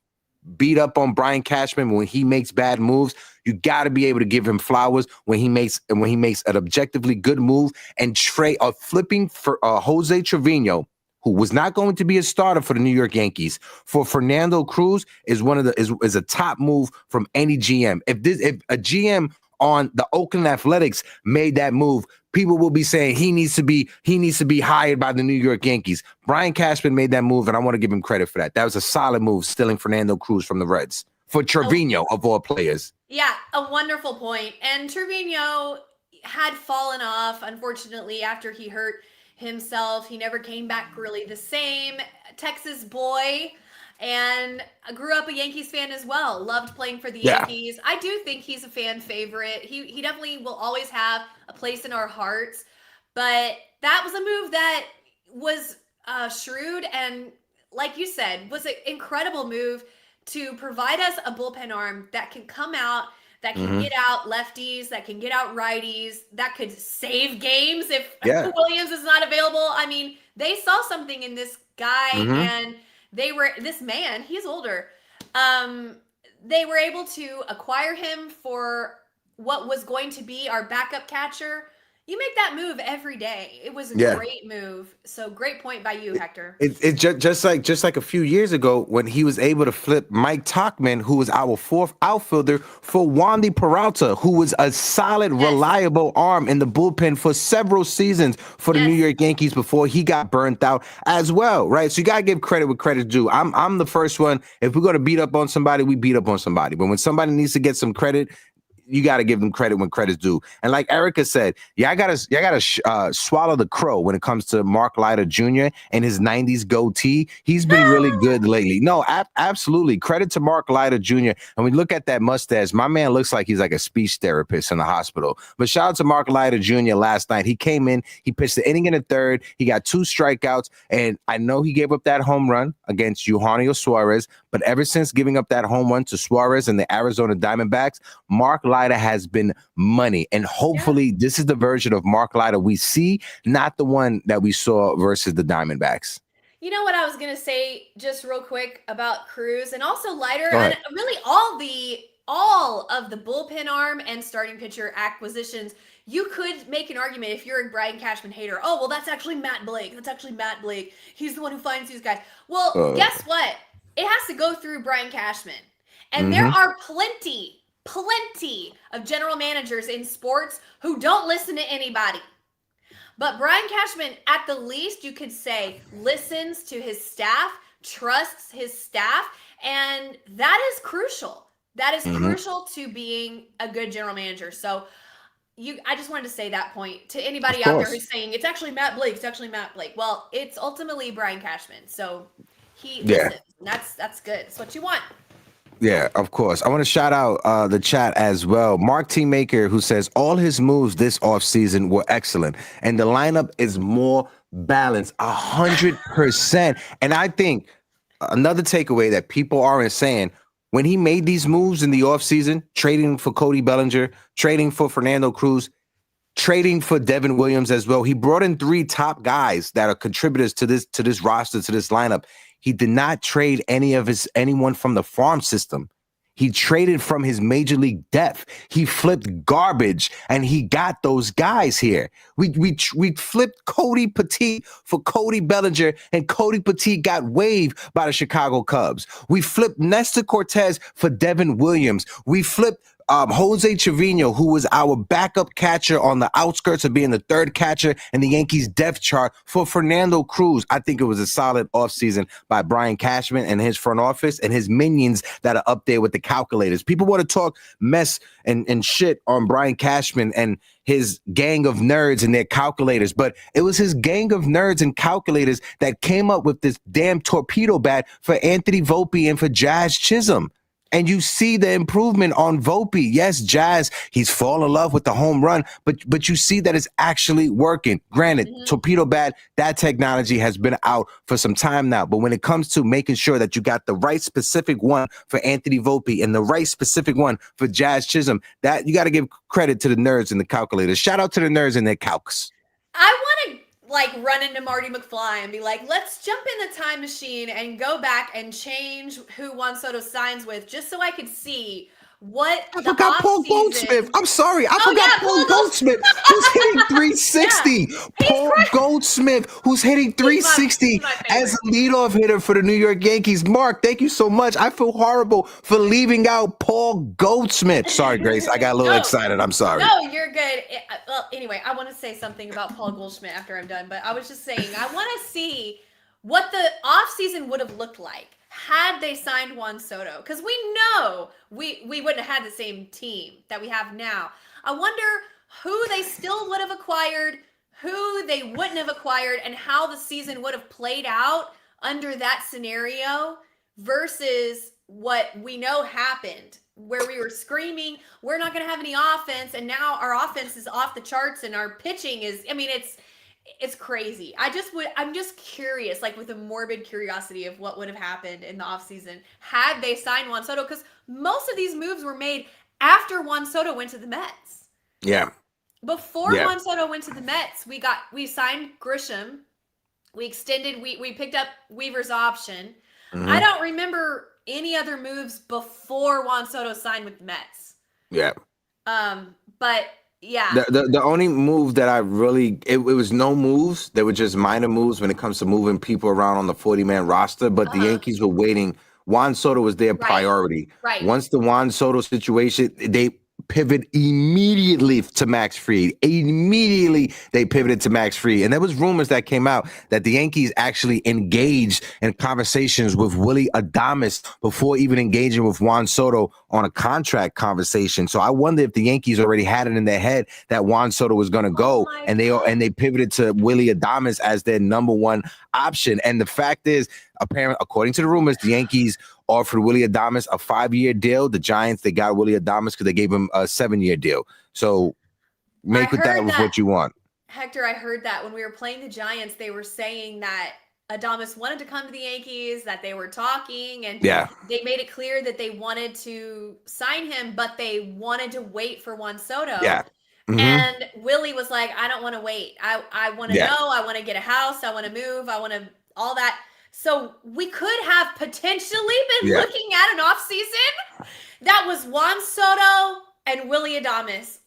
beat up on Brian Cashman when he makes bad moves, you got to be able to give him flowers when he makes an objectively good move. And flipping for Jose Trevino, who was not going to be a starter for the New York Yankees, for Fernando Cruz is is a top move from any GM. If a GM on the Oakland Athletics made that move, people will be saying he needs to be hired by the New York Yankees. Brian Cashman made that move, and I want to give him credit for that. That was a solid move, stealing Fernando Cruz from the Reds for Trevino of all players. Yeah, a wonderful point. And Trevino had fallen off, unfortunately, after he hurt himself. He never came back really the same. Texas boy. And I grew up a Yankees fan as well. Loved playing for the Yankees. I do think he's a fan favorite. He definitely will always have a place in our hearts. But that was a move that was shrewd and, like you said, was an incredible move to provide us a bullpen arm that can come out, that can get out lefties, that can get out righties, that could save games if Williams is not available. I mean, they saw something in this guy and this man, he's older. They were able to acquire him for what was going to be our backup catcher. You make that move every day. It was a great move. So great point by you, Hector. It's just like a few years ago when he was able to flip Mike Tauchman, who was our fourth outfielder, for Wandy Peralta, who was a solid, reliable arm in the bullpen for several seasons for the New York Yankees before he got burnt out as well, right? So you gotta give credit where credit's due. I'm the first one. If we're gonna beat up on somebody, we beat up on somebody. But when somebody needs to get some credit, you got to give them credit when credit's due. And like Erica said, I gotta swallow the crow when it comes to Mark Leiter Jr. and his 90s goatee. He's been really good lately. No, absolutely. Credit to Mark Leiter Jr. And we look at that mustache, my man looks like he's like a speech therapist in the hospital. But shout out to Mark Leiter Jr. last night. He came in, he pitched the inning in the third. He got 2 strikeouts. And I know he gave up that home run against Eugenio Suarez, but ever since giving up that home run to Suarez and the Arizona Diamondbacks, Mark Leiter has been money. And hopefully this is the version of Mark Leiter we see, not the one that we saw versus the Diamondbacks. You know what I was going to say just real quick about Cruz and also Leiter and really all of the bullpen arm and starting pitcher acquisitions. You could make an argument if you're a Brian Cashman hater. Oh, well, that's actually Matt Blake. He's the one who finds these guys. Well, guess what? It has to go through Brian Cashman. And there are plenty of general managers in sports who don't listen to anybody. But Brian Cashman, at the least, you could say, listens to his staff, trusts his staff, and that is crucial. That is crucial to being a good general manager. So I just wanted to say that point to anybody out there who's saying, it's actually Matt Blake. Well, it's ultimately Brian Cashman. So he listens. And that's good. It's what you want. Yeah, of course. I want to shout out the chat as well. Mark T. Maker, who says all his moves this offseason were excellent, and the lineup is more balanced, 100%. And I think another takeaway that people aren't saying, when he made these moves in the offseason, trading for Cody Bellinger, trading for Fernando Cruz, trading for Devin Williams as well, he brought in 3 top guys that are contributors to this roster, to this lineup. he did not trade anyone from the farm system. He traded from his major league depth. He flipped garbage, and he got those guys here. We flipped Cody Petit for Cody Bellinger, and Cody Petit got waived by the Chicago Cubs. We flipped Nestor Cortez for Devin Williams. We flipped Jose Trevino, who was our backup catcher on the outskirts of being the third catcher in the Yankees depth chart, for Fernando Cruz. I think it was a solid offseason by Brian Cashman and his front office and his minions that are up there with the calculators. People want to talk mess and shit on Brian Cashman and his gang of nerds and their calculators, but it was his gang of nerds and calculators that came up with this damn torpedo bat for Anthony Volpe and for Jazz Chisholm. And you see the improvement on Volpe. Yes, Jazz, he's fallen in love with the home run, but you see that it's actually working. Granted, torpedo bat, that technology has been out for some time now. But when it comes to making sure that you got the right specific one for Anthony Volpe and the right specific one for Jazz Chisholm, that you got to give credit to the nerds and the calculators. Shout out to the nerds and their calcs. I want to run into Marty McFly and be like, let's jump in the time machine and go back and change who Juan Soto signs with, just so I could see what I forgot Paul Goldsmith. I'm sorry. I forgot Paul Goldsmith, who's hitting 360. Yeah. Paul Goldsmith, who's hitting 360 as a leadoff hitter for the New York Yankees. Mark, thank you so much. I feel horrible for leaving out Paul Goldsmith. Sorry, Grace. I got a little excited. I'm sorry. No, you're good. Well, anyway, I want to say something about Paul Goldschmidt after I'm done, but I was just saying, I want to see what the offseason would have looked like had they signed Juan Soto, because we know we wouldn't have had the same team that we have now. I wonder who they still would have acquired, who they wouldn't have acquired, and how the season would have played out under that scenario versus what we know happened, where we were screaming, we're not going to have any offense, and now our offense is off the charts and our pitching is, I mean, it's crazy. I'm just curious, with a morbid curiosity of what would have happened in the offseason had they signed Juan Soto, because most of these moves were made after Juan Soto went to the Mets. Yeah. Before Juan Soto went to the Mets, we signed Grisham. We picked up Weaver's option. Mm-hmm. I don't remember any other moves before Juan Soto signed with the Mets. Yeah. But yeah. The only move that I really it was no moves. They were just minor moves when it comes to moving people around on the 40-man roster. But the Yankees were waiting. Juan Soto was their priority. Right. Once the Juan Soto situation, they pivot immediately to Max Fried. Immediately they pivoted to Max Fried. And there was rumors that came out that the Yankees actually engaged in conversations with Willy Adames before even engaging with Juan Soto on a contract conversation. So I wonder if the Yankees already had it in their head that Juan Soto was going to go, and they pivoted to Willy Adames as their number one option. And the fact is, apparently, according to the rumors, the Yankees offered Willy Adames a 5-year deal. The Giants, they got Willy Adames because they gave him a 7-year deal. So make with that what you want. Hector, I heard that when we were playing the Giants, they were saying that Adames wanted to come to the Yankees, that they were talking, and they made it clear that they wanted to sign him, but they wanted to wait for Juan Soto. Yeah. Mm-hmm. And Willie was like, I don't want to wait. I want to know. I want to get a house. I want to move. I want to all that. So we could have potentially been looking at an offseason that was Juan Soto and Willy Adames.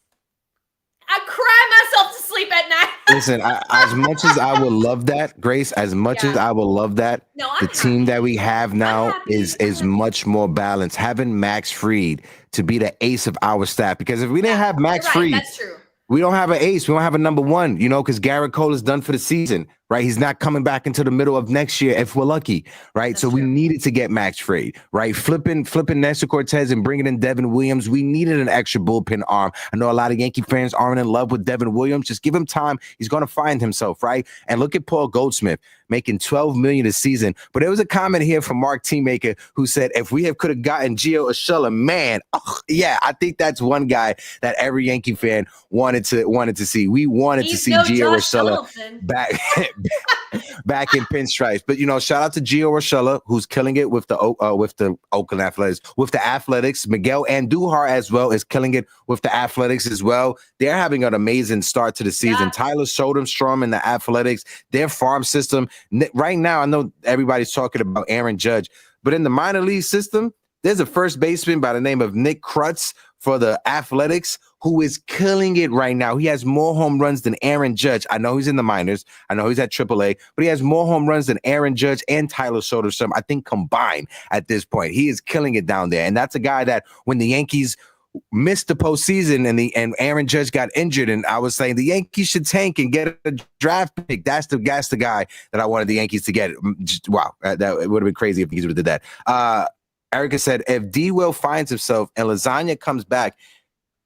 I cry myself to sleep at night. Listen, as much as I would love that, Grace, as much as I would love that, the team that we have now is much more balanced. Having Max Fried to be the ace of our staff, because if we didn't have Max Fried, that's true. We don't have an ace. We don't have a number one, because Garrett Cole is done for the season, right? He's not coming back into the middle of next year if we're lucky, right? That's so we needed to get Max Fried, right? Flipping Nestor Cortez and bringing in Devin Williams. We needed an extra bullpen arm. I know a lot of Yankee fans aren't in love with Devin Williams. Just give him time. He's going to find himself, right? And look at Paul Goldsmith making $12 million a season. But there was a comment here from Mark Teamaker who said, if we could have gotten Gio Urshela, man, I think that's one guy that every Yankee fan wanted to see. We wanted to see Gio Urshela back in pinstripes. But shout out to Gio Urshela, who's killing it with the Oakland Athletics, with the Athletics. Miguel Andujar as well is killing it with the Athletics as well. They're having an amazing start to the season. Yeah. Tyler Soderstrom in the Athletics, their farm system right now. I know everybody's talking about Aaron Judge, but in the minor league system, there's a first baseman by the name of Nick Krutz for the Athletics who is killing it right now. He has more home runs than Aaron Judge. I know he's in the minors. I know he's at AAA, but he has more home runs than Aaron Judge and Tyler Soderstrom, I think, combined at this point. He is killing it down there. And that's a guy that when the Yankees missed the postseason and Aaron Judge got injured, and I was saying the Yankees should tank and get a draft pick. That's the guy that I wanted the Yankees to get. Wow, that it would have been crazy if the Yankees would have did that. Erica said, if D. Will finds himself and Lasagna comes back,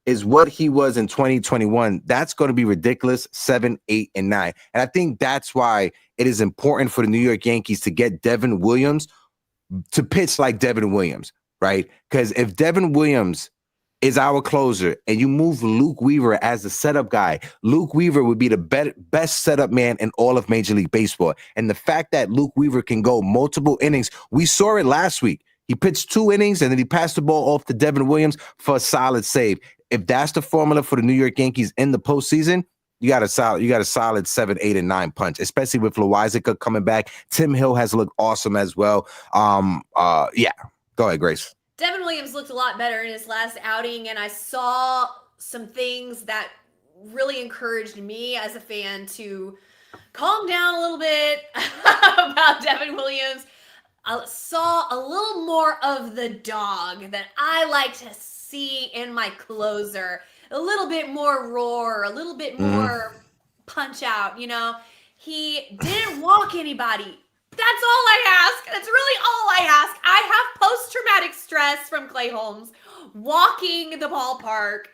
is what he was in 2021, that's going to be ridiculous, 7, 8, and 9. And I think that's why it is important for the New York Yankees to get Devin Williams to pitch like Devin Williams, right? Because if Devin Williams is our closer and you move Luke Weaver as the setup guy, Luke Weaver would be the best setup man in all of Major League Baseball. And the fact that Luke Weaver can go multiple innings, we saw it last week. He pitched 2 innings and then he passed the ball off to Devin Williams for a solid save. If that's the formula for the New York Yankees in the postseason, you got a solid 7, 8, and 9 punch, especially with Loizaga coming back. Tim Hill has looked awesome as well. Yeah, go ahead, Grace. Devin Williams looked a lot better in his last outing, and I saw some things that really encouraged me as a fan to calm down a little bit about Devin Williams. I saw a little more of the dog that I like to see in my closer. A little bit more roar, a little bit more punch out, He didn't walk anybody. That's all I ask. That's really all I ask. I have post-traumatic stress from Clay Holmes walking the ballpark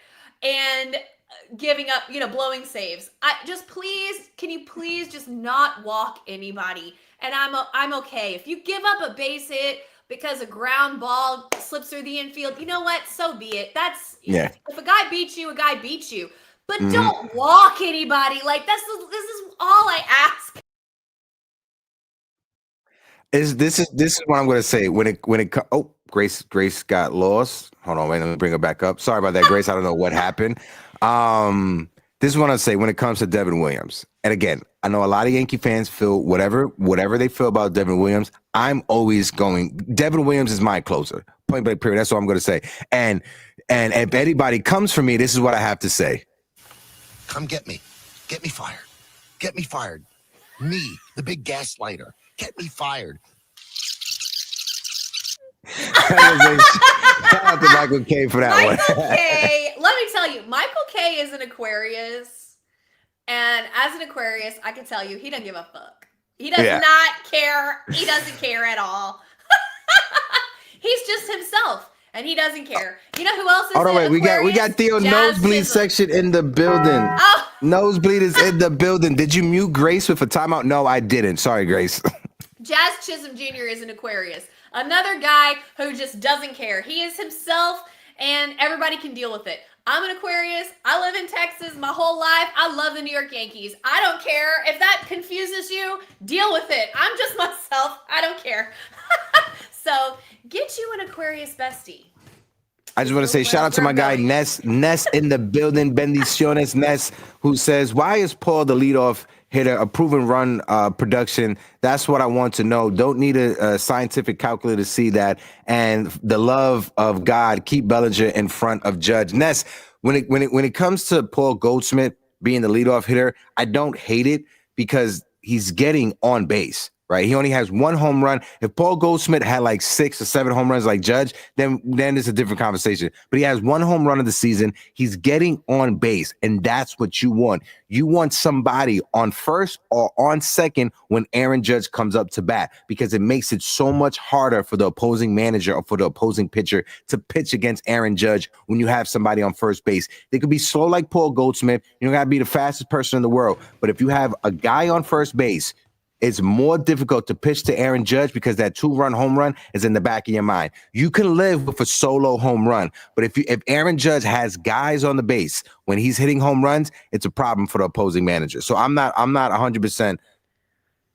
and giving up, blowing saves. Can you please just not walk anybody? And I'm okay. If you give up a base hit because a ground ball slips through the infield, you know what? So be it. If a guy beats you, a guy beats you. But don't walk anybody. Like this is all I ask. This is what I'm going to say when it Grace got lost. Hold on, wait, let me bring her back up. Sorry about that, Grace. I don't know what happened. This is what I say when it comes to Devin Williams. And again, I know a lot of Yankee fans feel whatever they feel about Devin Williams. I'm always going. Devin Williams is my closer. Point blank period. That's what I'm going to say. And if anybody comes for me, this is what I have to say. Come get me. Get me fired. Get me fired. Me, the big gaslighter. Get me fired. Shout out to Michael K for that one. Michael K, let me tell you, Michael K is an Aquarius. And as an Aquarius, I can tell you, he doesn't give a fuck. He does not care. He doesn't care at all. He's just himself. And he doesn't care. You know who else is? Hold on, wait. We got Theo Nosebleed section in the building. Oh. Nosebleed is in the building. Did you mute Grace with a timeout? No, I didn't. Sorry, Grace. Jazz Chisholm Jr. is an Aquarius. Another guy who just doesn't care. He is himself, and everybody can deal with it. I'm an Aquarius. I live in Texas my whole life. I love the New York Yankees. I don't care. If that confuses you, deal with it. I'm just myself. I don't care. So get you an Aquarius bestie. I just want to say shout out to my guy Ness in the building, Bendiciones Ness, who says, why is Paul the leadoff hitter, a proven run production? That's what I want to know. Don't need a scientific calculator to see that. And the love of God, keep Bellinger in front of Judge. Ness, when it comes to Paul Goldschmidt being the leadoff hitter, I don't hate it because he's getting on base. Right, he only has 1 home run. If Paul Goldschmidt had like 6 or 7 home runs like Judge, then it's a different conversation. But he has 1 home run of the season. He's getting on base, and that's what you want. You want somebody on first or on second when Aaron Judge comes up to bat, because it makes it so much harder for the opposing manager or for the opposing pitcher to pitch against Aaron Judge when you have somebody on first base. They could be slow like Paul Goldschmidt. You don't got to be the fastest person in the world. But if you have a guy on first base, it's more difficult to pitch to Aaron Judge because that 2-run home run is in the back of your mind. You can live with a solo home run, but if Aaron Judge has guys on the base when he's hitting home runs, it's a problem for the opposing manager. So I'm not 100%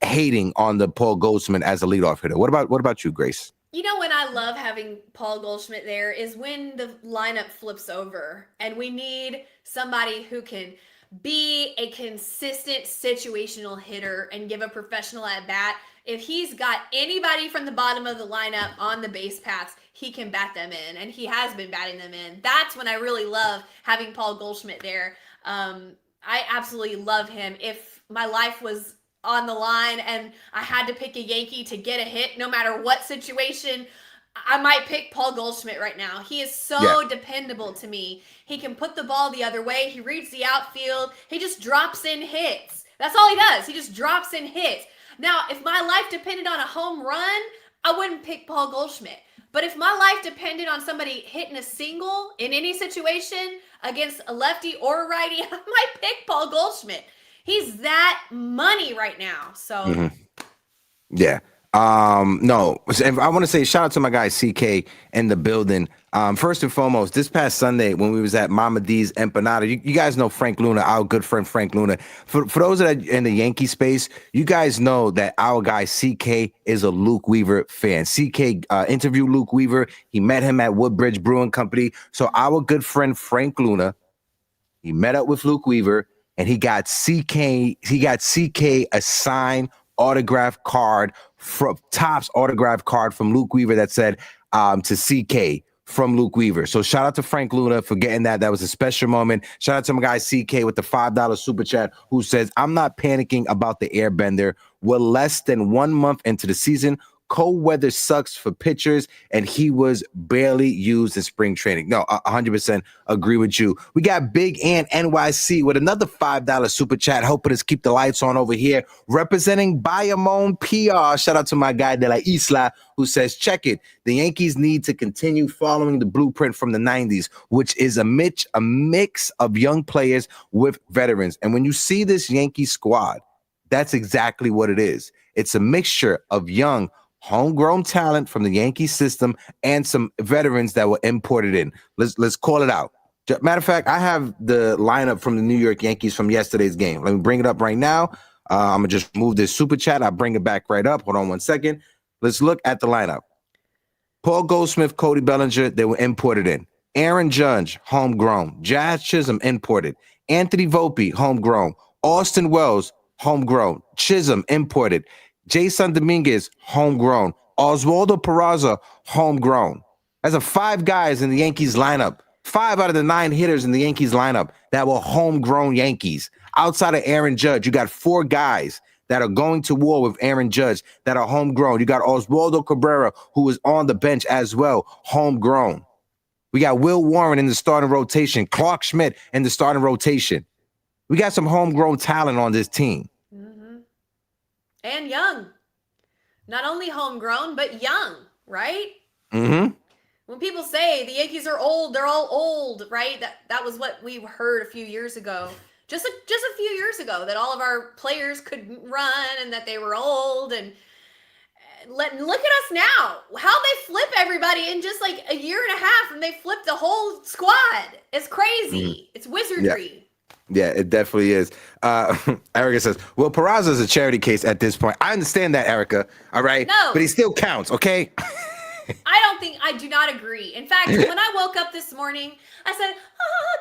hating on the Paul Goldschmidt as a leadoff hitter. What about you, Grace? You know, when I love having Paul Goldschmidt there is when the lineup flips over and we need somebody who can be a consistent situational hitter and give a professional at bat. If he's got anybody from the bottom of the lineup on the base paths, he can bat them in, and he has been batting them in. That's when I really love having Paul Goldschmidt there. I absolutely love him. If my life was on the line and I had to pick a Yankee to get a hit, no matter what situation, I might pick Paul Goldschmidt right now. He is so dependable to me. He can put the ball the other way. He reads the outfield. He just drops in hits. That's all he does. He just drops in hits. Now, if my life depended on a home run, I wouldn't pick Paul Goldschmidt. But if my life depended on somebody hitting a single in any situation against a lefty or a righty, I might pick Paul Goldschmidt. He's that money right now. So, Yeah. No, I want to say shout out to my guy CK in the building. First and foremost, this past Sunday when we was at Mama D's Empanada, you guys know Frank Luna, our good friend Frank Luna. For those that are in the Yankee space, you guys know that our guy CK is a Luke Weaver fan. CK interviewed Luke Weaver. He met him at Woodbridge Brewing Company. So our good friend Frank Luna, he met up with Luke Weaver and he got CK a signed autograph card from Topps autograph card from Luke Weaver that said to CK from Luke Weaver. So shout out to Frank Luna for getting that. That was a special moment. Shout out to my guy CK with the $5 super chat who says, I'm not panicking about the airbender. We're less than 1 month into the season. Cold weather sucks for pitchers, and he was barely used in spring training. No, 100% agree with you. We got Big Ant NYC with another $5 super chat, helping us keep the lights on over here, representing Bayamon PR. Shout out to my guy De La Isla, who says, check it. The Yankees need to continue following the blueprint from the 90s, which is a mix of young players with veterans. And when you see this Yankee squad, that's exactly what it is. It's a mixture of young, homegrown talent from the Yankee system and some veterans that were imported in. Let's call it out. Matter of fact, I have the lineup from the New York Yankees from yesterday's game. Let me bring it up right now. I'm going to just move this super chat. I'll bring it back right up. Hold on 1 second. Let's look at the lineup. Paul Goldschmidt, Cody Bellinger, they were imported in. Aaron Judge, homegrown. Jazz Chisholm, imported. Anthony Volpe, homegrown. Austin Wells, homegrown. Chisholm, imported. Jason Dominguez, homegrown. Oswaldo Peraza, homegrown. That's 5 guys in the Yankees lineup. 5 out of the 9 hitters in the Yankees lineup that were homegrown Yankees. Outside of Aaron Judge, you got 4 guys that are going to war with Aaron Judge that are homegrown. You got Oswaldo Cabrera, who is on the bench as well, homegrown. We got Will Warren in the starting rotation. Clarke Schmidt in the starting rotation. We got some homegrown talent on this team. And young. Not only homegrown, but young, right? Mm-hmm. When people say the Yankees are old, they're all old, right? That was what we heard a few years ago. Just a few years ago, that all of our players couldn't run and that they were old. And look at us now. How they flip everybody in just like a year and a half, and they flipped the whole squad. It's crazy. It's wizardry. Yeah. Yeah, it definitely is. Erica says, well, Peraza is a charity case at this point. I understand that, Erica. All right. No. But he still counts, okay? I do not agree. In fact, when I woke up this morning, I said,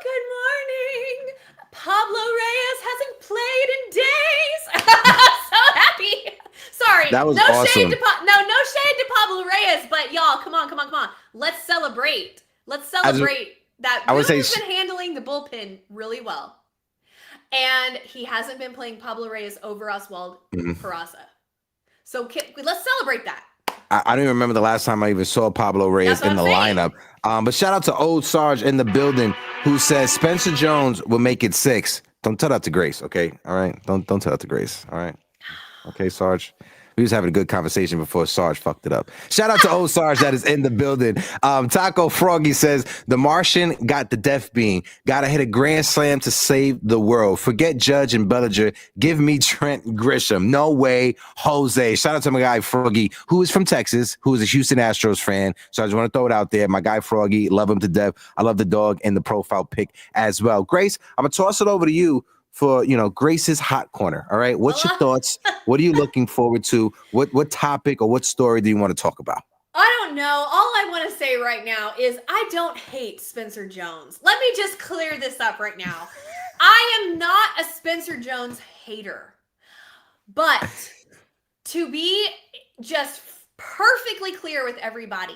good morning. Pablo Reyes hasn't played in days. So happy. Sorry. That was no awesome. Shade to no shade to Pablo Reyes, but y'all, come on. Let's celebrate. That Boone's been handling the bullpen really well. And he hasn't been playing Pablo Reyes over Oswald Peraza. So let's celebrate that. I don't even remember the last time I even saw Pablo Reyes in the lineup. But shout out to Old Sarge in the building who says Spencer Jones will make it 6. Don't tell that to Grace, okay? All right? Don't tell that to Grace, all right? Okay, Sarge? We was having a good conversation before Sarge fucked it up. Shout out to old Sarge that is in the building. Taco Froggy says, the Martian got the death beam. Gotta hit a grand slam to save the world. Forget Judge and Bellinger. Give me Trent Grisham. No way, Jose. Shout out to my guy Froggy, who is from Texas, who is a Houston Astros fan. So I just want to throw it out there. My guy Froggy, love him to death. I love the dog and the profile pic as well. Grace, I'm going to toss it over to you for Grace's hot corner. All right, what's your thoughts? What are you looking forward to? What topic or what story do you want to talk about? I don't know. All I want to say right now is I don't hate Spencer Jones. Let me just clear this up right now. I am not a Spencer Jones hater. But to be just perfectly clear with everybody,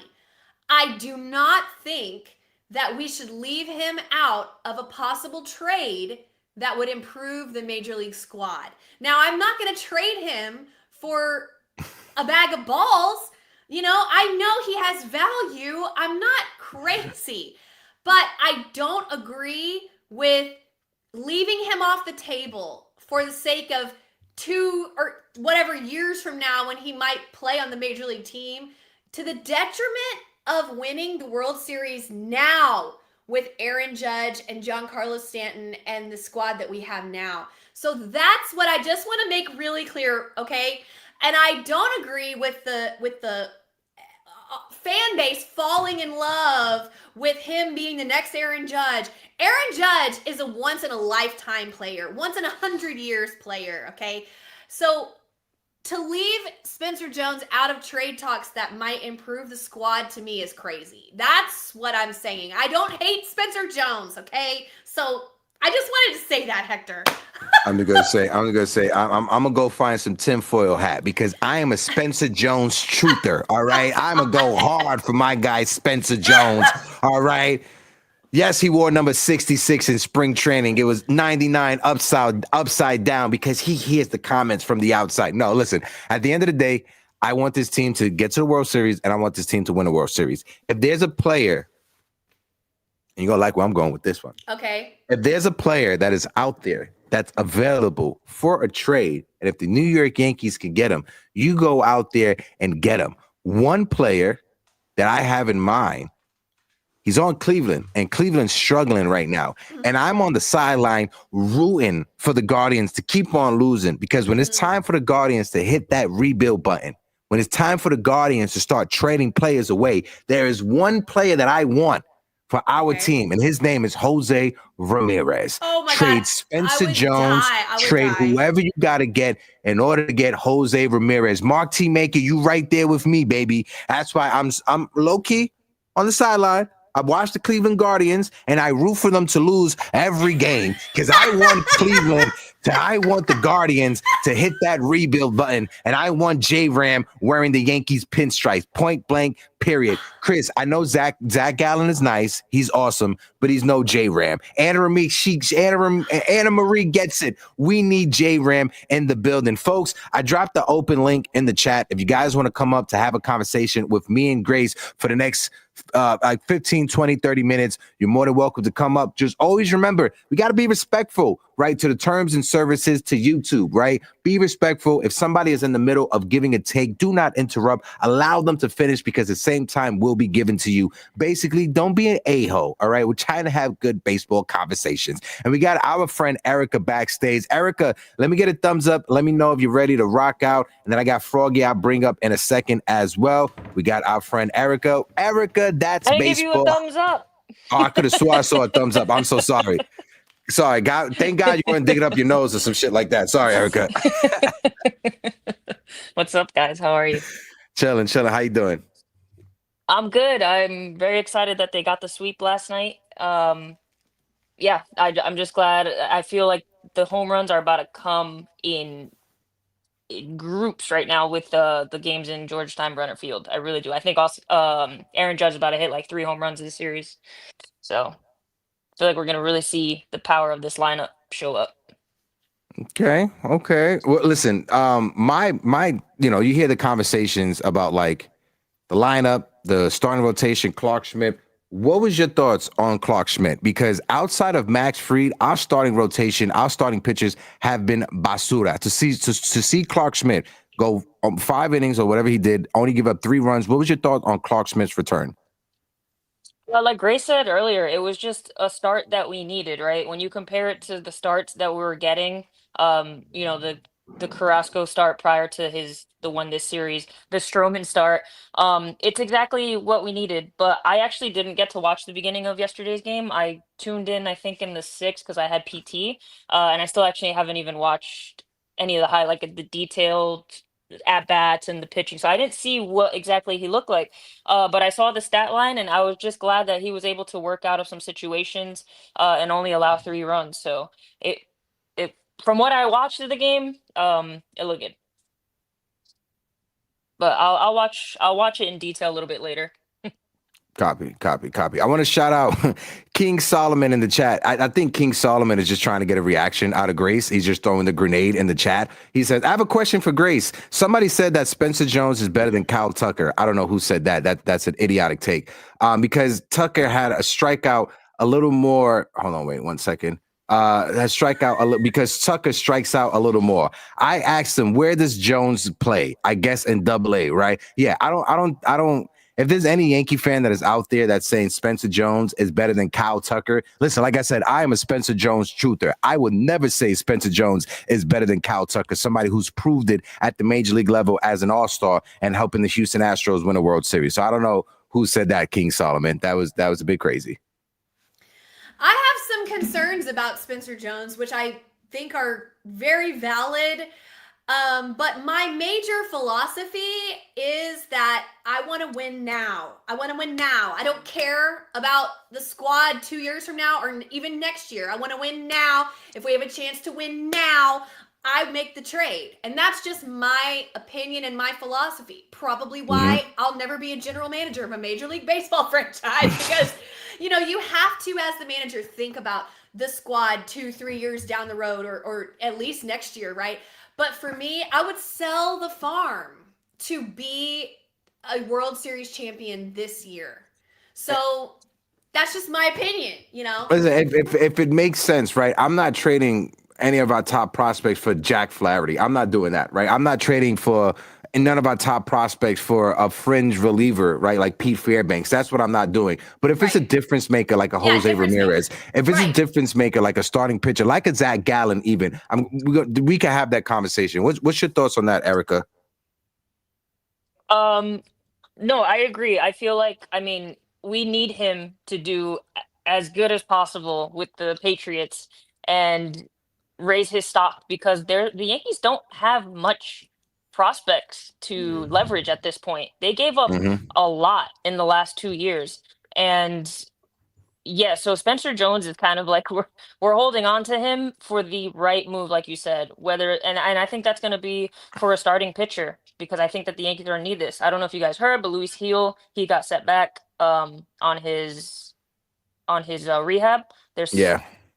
I do not think that we should leave him out of a possible trade that would improve the Major League squad. Now, I'm not going to trade him for a bag of balls. I know he has value. I'm not crazy. But I don't agree with leaving him off the table for the sake of 2 or whatever years from now when he might play on the Major League team, to the detriment of winning the World Series now with Aaron Judge and Giancarlo Stanton and the squad that we have now. So that's what I just want to make really clear, okay? And I don't agree with the fan base falling in love with him being the next Aaron Judge. Aaron Judge is a once in a lifetime player, once in 100 years player, okay? So to leave Spencer Jones out of trade talks that might improve the squad, to me, is crazy. That's what I'm saying. I don't hate Spencer Jones, okay? So I just wanted to say that, Hector. I'm gonna say, I'm gonna go find some tinfoil hat because I am a Spencer Jones truther. All right, I'm gonna go hard for my guy Spencer Jones. All right. Yes, he wore number 66 in spring training. It was 99 upside down because he hears the comments from the outside. No, listen, at the end of the day, I want this team to get to the World Series and I want this team to win a World Series. If there's a player, and you're going to like where I'm going with this one. Okay. If there's a player that is out there that's available for a trade, and if the New York Yankees can get him, you go out there and get him. One player that I have in mind, he's on Cleveland, and Cleveland's struggling right now. And I'm on the sideline rooting for the Guardians to keep on losing because when it's time for the Guardians to hit that rebuild button, when it's time for the Guardians to start trading players away, there is one player that I want for our team, and his name is Jose Ramirez. Oh my Trade God. Spencer Jones, trade whoever you got to get in order to get Jose Ramirez. Mark T. Maker, you right there with me, baby. That's why I'm low-key on the sideline. I watch the Cleveland Guardians and I root for them to lose every game because I want I want the Guardians to hit that rebuild button, and I want J-Ram wearing the Yankees pinstripes, point blank, period. Chris, I know Zach Gallen is nice. He's awesome, but he's no J-Ram. Anna Marie gets it. We need J-Ram in the building. Folks, I dropped the open link in the chat. If you guys want to come up to have a conversation with me and Grace for the next like 15, 20, 30 minutes, you're more than welcome to come up. Just always remember, we got to be respectful, right, to the terms and services to YouTube, right? Be respectful. If somebody is in the middle of giving a take, do not interrupt. Allow them to finish because the same time will be given to you. Basically, don't be an a-hole, all right? We're trying to have good baseball conversations. And we got our friend Erica backstage. Erica, let me get a thumbs up. Let me know if you're ready to rock out. And then I got Froggy I'll bring up in a second as well. We got our friend Erica. Erica, that's I baseball. give you a thumbs up. Oh, I could have swore I saw a thumbs up. I'm so sorry. Sorry, God. Thank God you weren't digging up your nose or some shit like that. Sorry, Erica. What's up, guys? How are you? Chilling. How you doing? I'm good. I'm very excited that they got the sweep last night. Yeah, I'm just glad. I feel like the home runs are about to come in groups right now with the games in Georgetown Brenner Field. I really do. I think also Aaron Judge is about to hit like 3 home runs in the series. So I feel like we're gonna really see the power of this lineup show up. Okay. Well, listen, my you hear the conversations about like the lineup, the starting rotation, Clarke Schmidt. What was your thoughts on Clarke Schmidt? Because outside of Max Fried, our starting rotation, our starting pitchers have been basura. To see Clarke Schmidt go 5 innings or whatever he did, only give up 3 runs. What was your thought on Clarke Schmidt's return? Well, like Grace said earlier, it was just a start that we needed, right? When you compare it to the starts that we were getting, the the Carrasco start prior to the one this series, the Stroman start. It's exactly what we needed. But I actually didn't get to watch the beginning of yesterday's game. I tuned in, I think, in the sixth because I had PT, and I still actually haven't even watched any of the like the detailed at bats and the pitching. So I didn't see what exactly he looked like. But I saw the stat line, and I was just glad that he was able to work out of some situations and only allow 3 runs. So it it from what I watched of the game, it looked good. But I'll watch it in detail a little bit later. Copy. I want to shout out King Solomon in the chat. I think King Solomon is just trying to get a reaction out of Grace. He's just throwing the grenade in the chat. He says, I have a question for Grace. Somebody said that Spencer Jones is better than Kyle Tucker. I don't know who said that. That's an idiotic take. Because Tucker had a strikeout a little more. Hold on, wait 1 second. Has strikeout a little because Tucker strikes out a little more. I asked him, where does Jones play? I guess in AA, right? Yeah, I don't. If there's any Yankee fan that is out there that's saying Spencer Jones is better than Kyle Tucker, listen, like I said, I am a Spencer Jones truther. I would never say Spencer Jones is better than Kyle Tucker, somebody who's proved it at the major league level as an all-star and helping the Houston Astros win a World Series. So I don't know who said that, King Solomon. That was a bit crazy. I have some concerns about Spencer Jones, which I think are very valid. But my major philosophy is that I want to win now. I don't care about the squad 2 years from now or even next year. I want to win now. If we have a chance to win now, I make the trade. And that's just my opinion and my philosophy. Probably why I'll never be a general manager of a Major League Baseball franchise because, you have to, as the manager, think about the squad 2-3 years down the road or at least next year, right? But for me, I would sell the farm to be a World Series champion this year. So that's just my opinion, Listen, if it makes sense, right? I'm not trading any of our top prospects for Jack Flaherty. I'm not doing that, right? I'm not trading for none of our top prospects for a fringe reliever, right? Like Pete Fairbanks. That's what I'm not doing. But if it's a difference maker like a Jose Ramirez, if it's a difference maker like a starting pitcher, like a Zach Gallen even, we can have that conversation. What's your thoughts on that, Erica? No, I agree. I feel like, we need him to do as good as possible with the Patriots and raise his stock because the Yankees don't have much prospects to leverage at this point. They gave up a lot in the last 2 years. And yeah, so Spencer Jones is kind of like we're holding on to him for the right move, like you said. And I think that's going to be for a starting pitcher because I think that the Yankees are going to need this. I don't know if you guys heard, but Luis Gil, he got set back on his rehab.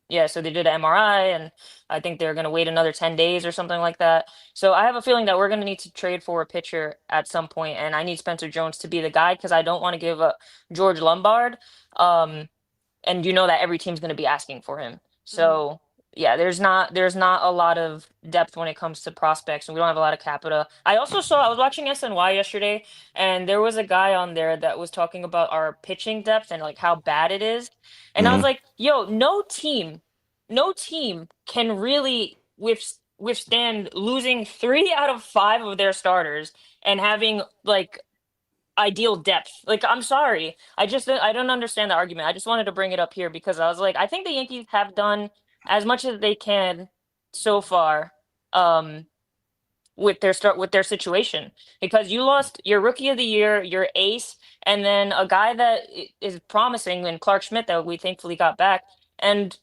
Yeah, so they did an MRI, and I think they're going to wait another 10 days or something like that. So I have a feeling that we're going to need to trade for a pitcher at some point, and I need Spencer Jones to be the guy because I don't want to give up George Lombard. And that every team's going to be asking for him. So yeah, there's not a lot of depth when it comes to prospects, and we don't have a lot of capita. I was watching SNY yesterday, and there was a guy on there that was talking about our pitching depth and like how bad it is. And I was like, yo, no team can really withstand losing 3 out of 5 of their starters and having like ideal depth. Like, I'm sorry. I don't understand the argument. I just wanted to bring it up here because I was like, I think the Yankees have done as much as they can so far with their situation because you lost your rookie of the year, your ace, and then a guy that is promising in Clarke Schmidt that we thankfully got back, and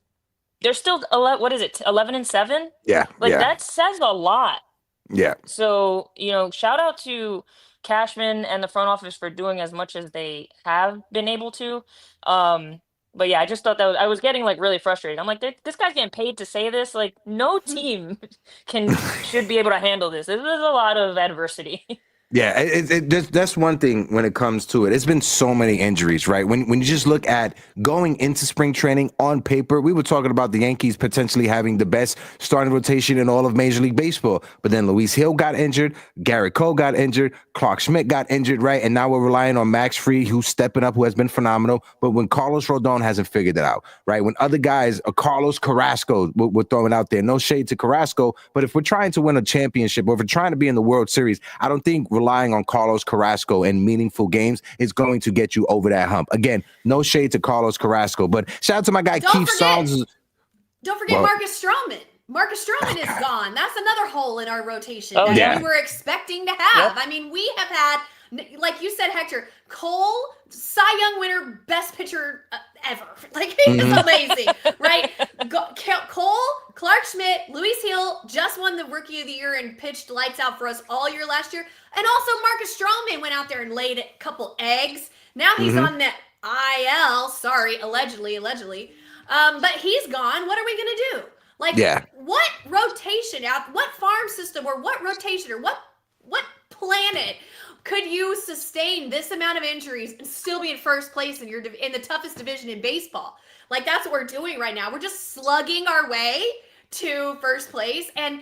they're still 11-7. That says a lot. Yeah. So shout out to Cashman and the front office for doing as much as they have been able to. But yeah, I just thought that I was getting like really frustrated. I'm like, this guy's getting paid to say this. Like, no team should be able to handle this. This is a lot of adversity. Yeah, that's one thing when it comes to it. It's been so many injuries, right? When you just look at going into spring training on paper, we were talking about the Yankees potentially having the best starting rotation in all of Major League Baseball. But then Luis Hill got injured, Garrett Cole got injured, Clarke Schmidt got injured, right? And now we're relying on Max Fried, who's stepping up, who has been phenomenal. But when Carlos Rodon hasn't figured it out, right? When other guys, Carlos Carrasco, we're throwing out there, no shade to Carrasco, but if we're trying to win a championship or if we're trying to be in the World Series, I don't think relying on Carlos Carrasco in meaningful games is going to get you over that hump. Again, no shade to Carlos Carrasco, but shout out to my guy Keith Saunders. Don't forget Marcus Stroman. Marcus Stroman is gone. That's another hole in our rotation Oh, that yeah. we were expecting to have. Yep. I mean, we have had, like you said, Hector, Cole, Cy Young winner, best pitcher ever. Like, he's amazing, right? Cole, Clarke Schmidt, Luis Hill just won the Rookie of the Year and pitched lights out for us all year last year. And also Marcus Stroman went out there and laid a couple eggs. Now he's on the IL, sorry, allegedly. But he's gone. What are we going to do? Like, what rotation out, what farm system or what rotation or what planet could you sustain this amount of injuries and still be in first place in the toughest division in baseball? Like, that's what we're doing right now. We're just slugging our way to first place. And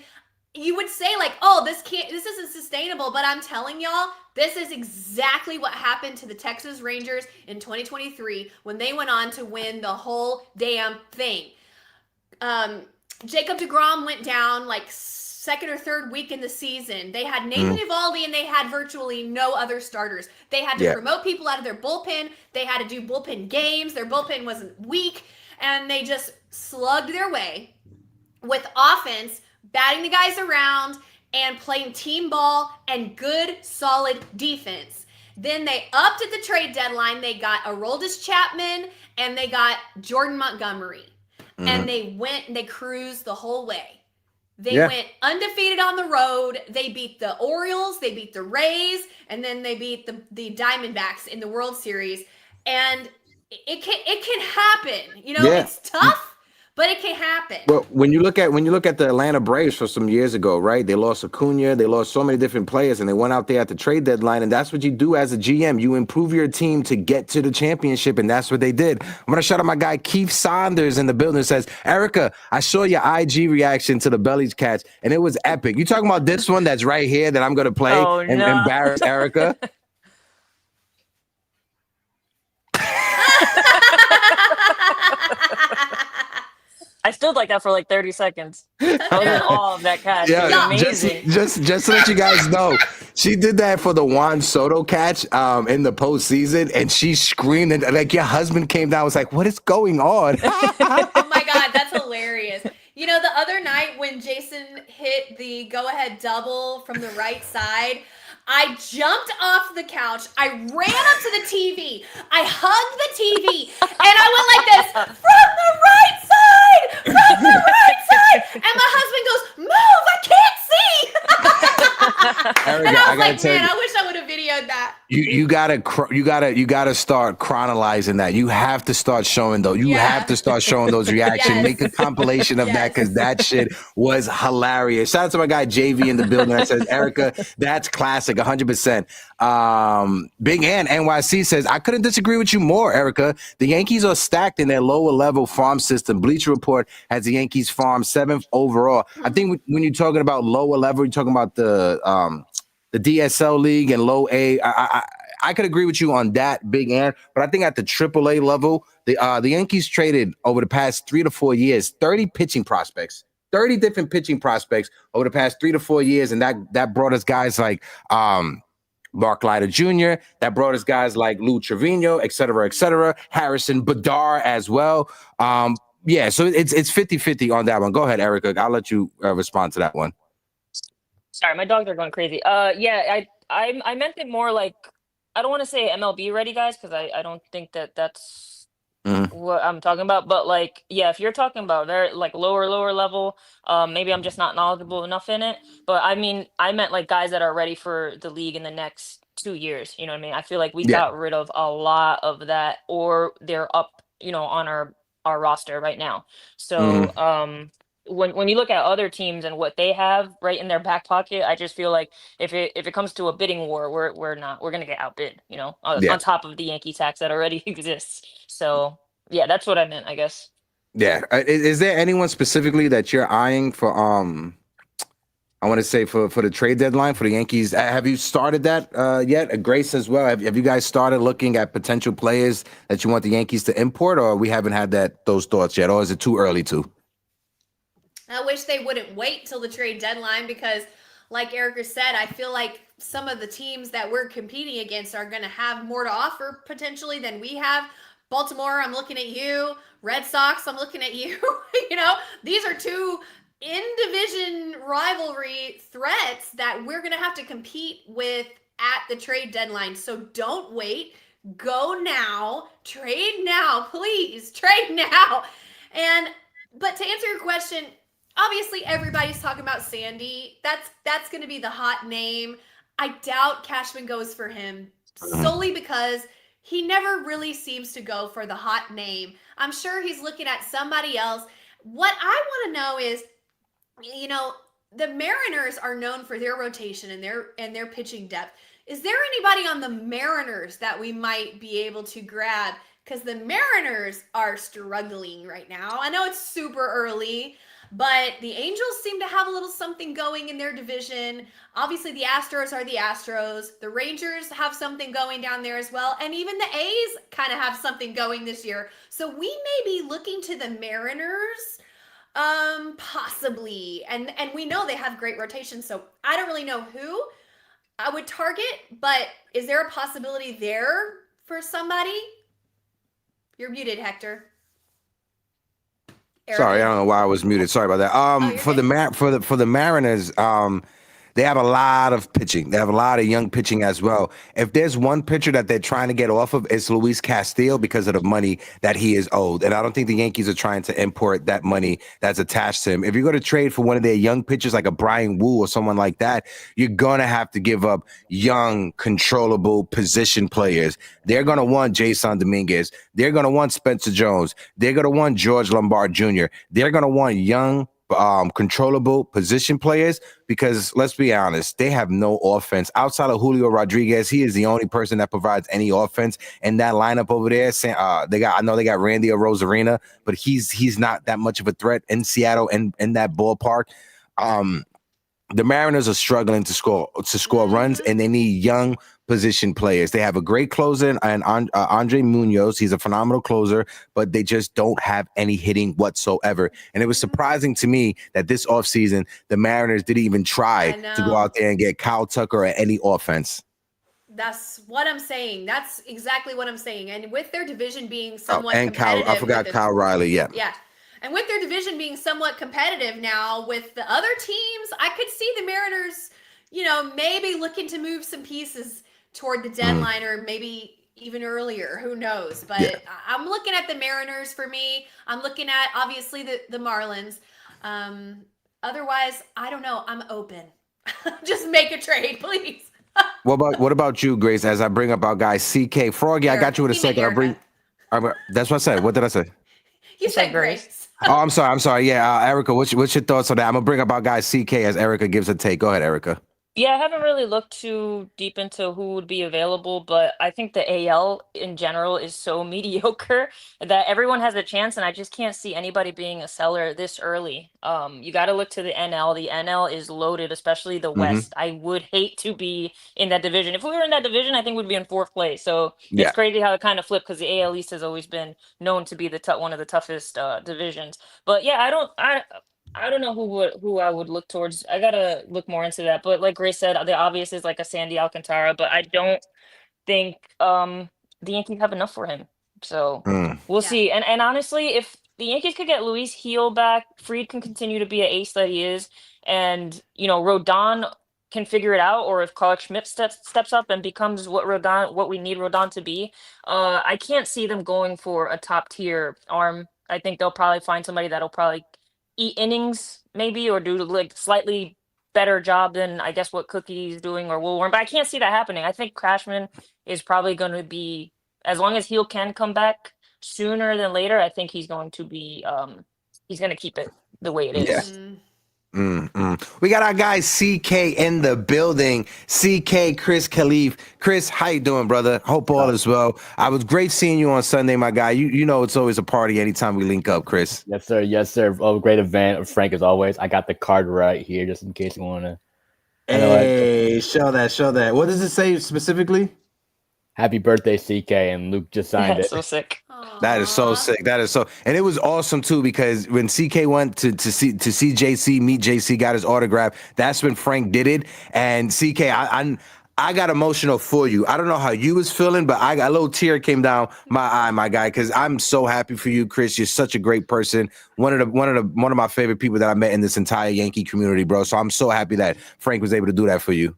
you would say, like, oh, this isn't sustainable, but I'm telling y'all, this is exactly what happened to the Texas Rangers in 2023 when they went on to win the whole damn thing. Jacob deGrom went down like second or third week in the season. They had Nathan Eovaldi and they had virtually no other starters. They had to promote people out of their bullpen. They had to do bullpen games. Their bullpen wasn't weak, and they just slugged their way with offense, batting the guys around and playing team ball and good, solid defense. Then they upped at the trade deadline. They got Aroldis Chapman and they got Jordan Montgomery. And they went and they cruised the whole way. They went undefeated on the road. They beat the Orioles, they beat the Rays, and then they beat the Diamondbacks in the World Series. And it can happen. You know, it's tough, but it can happen. Well, when you look at the Atlanta Braves for some years ago, right? They lost Acuna, they lost so many different players, and they went out there at the trade deadline, and that's what you do as a GM. You improve your team to get to the championship, and that's what they did. I'm gonna shout out my guy Keith Saunders in the building. Says, Erica, I saw your IG reaction to the Bellies catch, and it was epic. You talking about this one that's right here that I'm gonna play and embarrass Erica? I stood like that for like 30 seconds. I was in awe of that catch. It was amazing. Just to let you guys know, she did that for the Juan Soto catch in the postseason, and she screamed, and like your husband came down, was like, "What is going on?" Oh my God, that's hilarious. You know, the other night when Jason hit the go-ahead double from the right side, I jumped off the couch. I ran up to the TV. I hugged the TV, and I went like this, from the right side, from the right side. And my husband goes, move, I can't see. Erica, and I was like, tell man, you, I wish I would have videoed that. you gotta start chronologizing that. You have to start showing those. You have to start showing those reactions. Yes. Make a compilation of that, because that shit was hilarious. Shout out to my guy JV in the building that says, Erica, that's classic, 100%. Big Ann NYC says, I couldn't disagree with you more, Erica. The Yankees are stacked in their lower level farm system. Bleacher Report has the Yankees farm 7th overall. I think when you're talking about lower level, you're talking about the DSL league and low A. I could agree with you on that, Big Ann, but I think at the AAA level, the Yankees traded over the past 3 to 4 years 30 pitching prospects, 30 different pitching prospects over the past 3 to 4 years, and that brought us guys like Mark Leiter Jr., that brought us guys like Lou Trevino, et cetera, Harrison Bedard as well. Yeah, so it's 50-50 on that one. Go ahead, Erica. I'll let you respond to that one. Sorry, my dogs are going crazy. Yeah, I meant it more like, I don't want to say MLB ready, guys, because I don't think that's what I'm talking about. But like, yeah, if you're talking about very like lower level, maybe I'm just not knowledgeable enough in it. But I mean, I meant like guys that are ready for the league in the next 2 years. You know what I mean? I feel like we got rid of a lot of that, or they're up, on our roster right now. So when you look at other teams and what they have right in their back pocket, I just feel like if it comes to a bidding war, we're gonna get outbid, Yeah. on top of the Yankee tax that already exists. So yeah, that's what I meant, I guess. Yeah. Is there anyone specifically that you're eyeing for? I want to say for the trade deadline for the Yankees. Have you started that yet? Grace as well. Have you guys started looking at potential players that you want the Yankees to import, or we haven't had those thoughts yet, or is it too early to? I wish they wouldn't wait till the trade deadline because, like Erica said, I feel like some of the teams that we're competing against are going to have more to offer potentially than we have. Baltimore, I'm looking at you. Red Sox, I'm looking at you. These are two in-division rivalry threats that we're going to have to compete with at the trade deadline. So don't wait. Go now. Trade now, please. Trade now. But to answer your question, obviously everybody's talking about Sandy. That's going to be the hot name. I doubt Cashman goes for him solely because he never really seems to go for the hot name. I'm sure he's looking at somebody else. What I want to know is, the Mariners are known for their rotation and their pitching depth. Is there anybody on the Mariners that we might be able to grab? Because the Mariners are struggling right now. I know it's super early, but the Angels seem to have a little something going in their division. Obviously, the Astros are the Astros. The Rangers have something going down there as well. And even the A's kind of have something going this year. So we may be looking to the Mariners, possibly. And we know they have great rotation. So I don't really know who I would target, but is there a possibility there for somebody? You're muted, Hector. Sorry, I don't know why I was muted. Sorry about that. For the Mariners, they have a lot of pitching. They have a lot of young pitching as well. If there's one pitcher that they're trying to get off of, it's Luis Castillo because of the money that he is owed. And I don't think the Yankees are trying to import that money that's attached to him. If you're going to trade for one of their young pitchers like a Brian Wu or someone like that, you're going to have to give up young, controllable position players. They're going to want Jason Dominguez. They're going to want Spencer Jones. They're going to want George Lombard Jr. They're going to want young, controllable position players because let's be honest, they have no offense outside of Julio Rodriguez. He is the only person that provides any offense in that lineup over there. I know they got Randy Arozarena, but he's not that much of a threat in Seattle and in that ballpark. The Mariners are struggling to score runs, and they need young position players. They have a great closer and Andre Munoz. He's a phenomenal closer, but they just don't have any hitting whatsoever. And it was surprising to me that this offseason, the Mariners didn't even try to go out there and get Kyle Tucker or any offense. That's what I'm saying. That's exactly what I'm saying. And with their division being somewhat competitive. I forgot Kyle Riley. Yeah. Yeah. And with their division being somewhat competitive now with the other teams, I could see the Mariners, maybe looking to move some pieces toward the deadline or maybe even earlier. Who knows? But I'm looking at the Mariners for me. I'm looking at, obviously, the Marlins. Otherwise, I don't know. I'm open. Just make a trade, please. What about you, Grace? As I bring up our guy, CK Froggy, I got you in a second. That's what I said. What did I say? You said Grace. Oh, I'm sorry. Yeah, Erica, what's your thoughts on that? I'm gonna bring up our guy CK as Erica gives a take. Go ahead, Erica. Yeah, I haven't really looked too deep into who would be available, but I think the AL in general is so mediocre that everyone has a chance, and I just can't see anybody being a seller this early. You got to look to the NL. The NL is loaded, especially the West. I would hate to be in that division. If we were in that division, I think we'd be in fourth place. So it's crazy how it kind of flipped because the AL East has always been known to be one of the toughest divisions. But yeah, I don't know who I would look towards. I gotta look more into that. But like Grace said, the obvious is like a Sandy Alcantara, but I don't think the Yankees have enough for him. So we'll see. And honestly, if the Yankees could get Luis Heel back, Fried can continue to be an ace that he is, and Rodon can figure it out, or if Clarke Schmidt steps up and becomes what we need Rodon to be, I can't see them going for a top tier arm. I think they'll probably find somebody that'll probably eat innings maybe or do like slightly better job than I guess what Cookie's doing or Woolworm. But I can't see that happening. I think Crashman is probably going to be, as long as Heel can come back sooner than later, I think he's going to be he's gonna keep it the way it Yeah. is. We got our guy CK in the building. CK, Chris Khalif. Chris, how you doing, brother? Hope all is well. I was great seeing you on Sunday, my guy. You know it's always a party anytime we link up, Chris. Yes, sir. Yes, sir. Oh, great event, Frank, as always. I got the card right here, just in case you want to. Hey, show that. What does it say specifically? Happy birthday, CK, and Luke just signed That's it. so sick. That is so sick. That is so, and it was awesome too because when CK went to see JC, meet JC, got his autograph. That's when Frank did it. And CK, I got emotional for you. I don't know how you was feeling, but I got a little tear came down my eye, my guy, because I'm so happy for you, Chris. You're such a great person. One of my favorite people that I met in this entire Yankee community, bro. So I'm so happy that Frank was able to do that for you.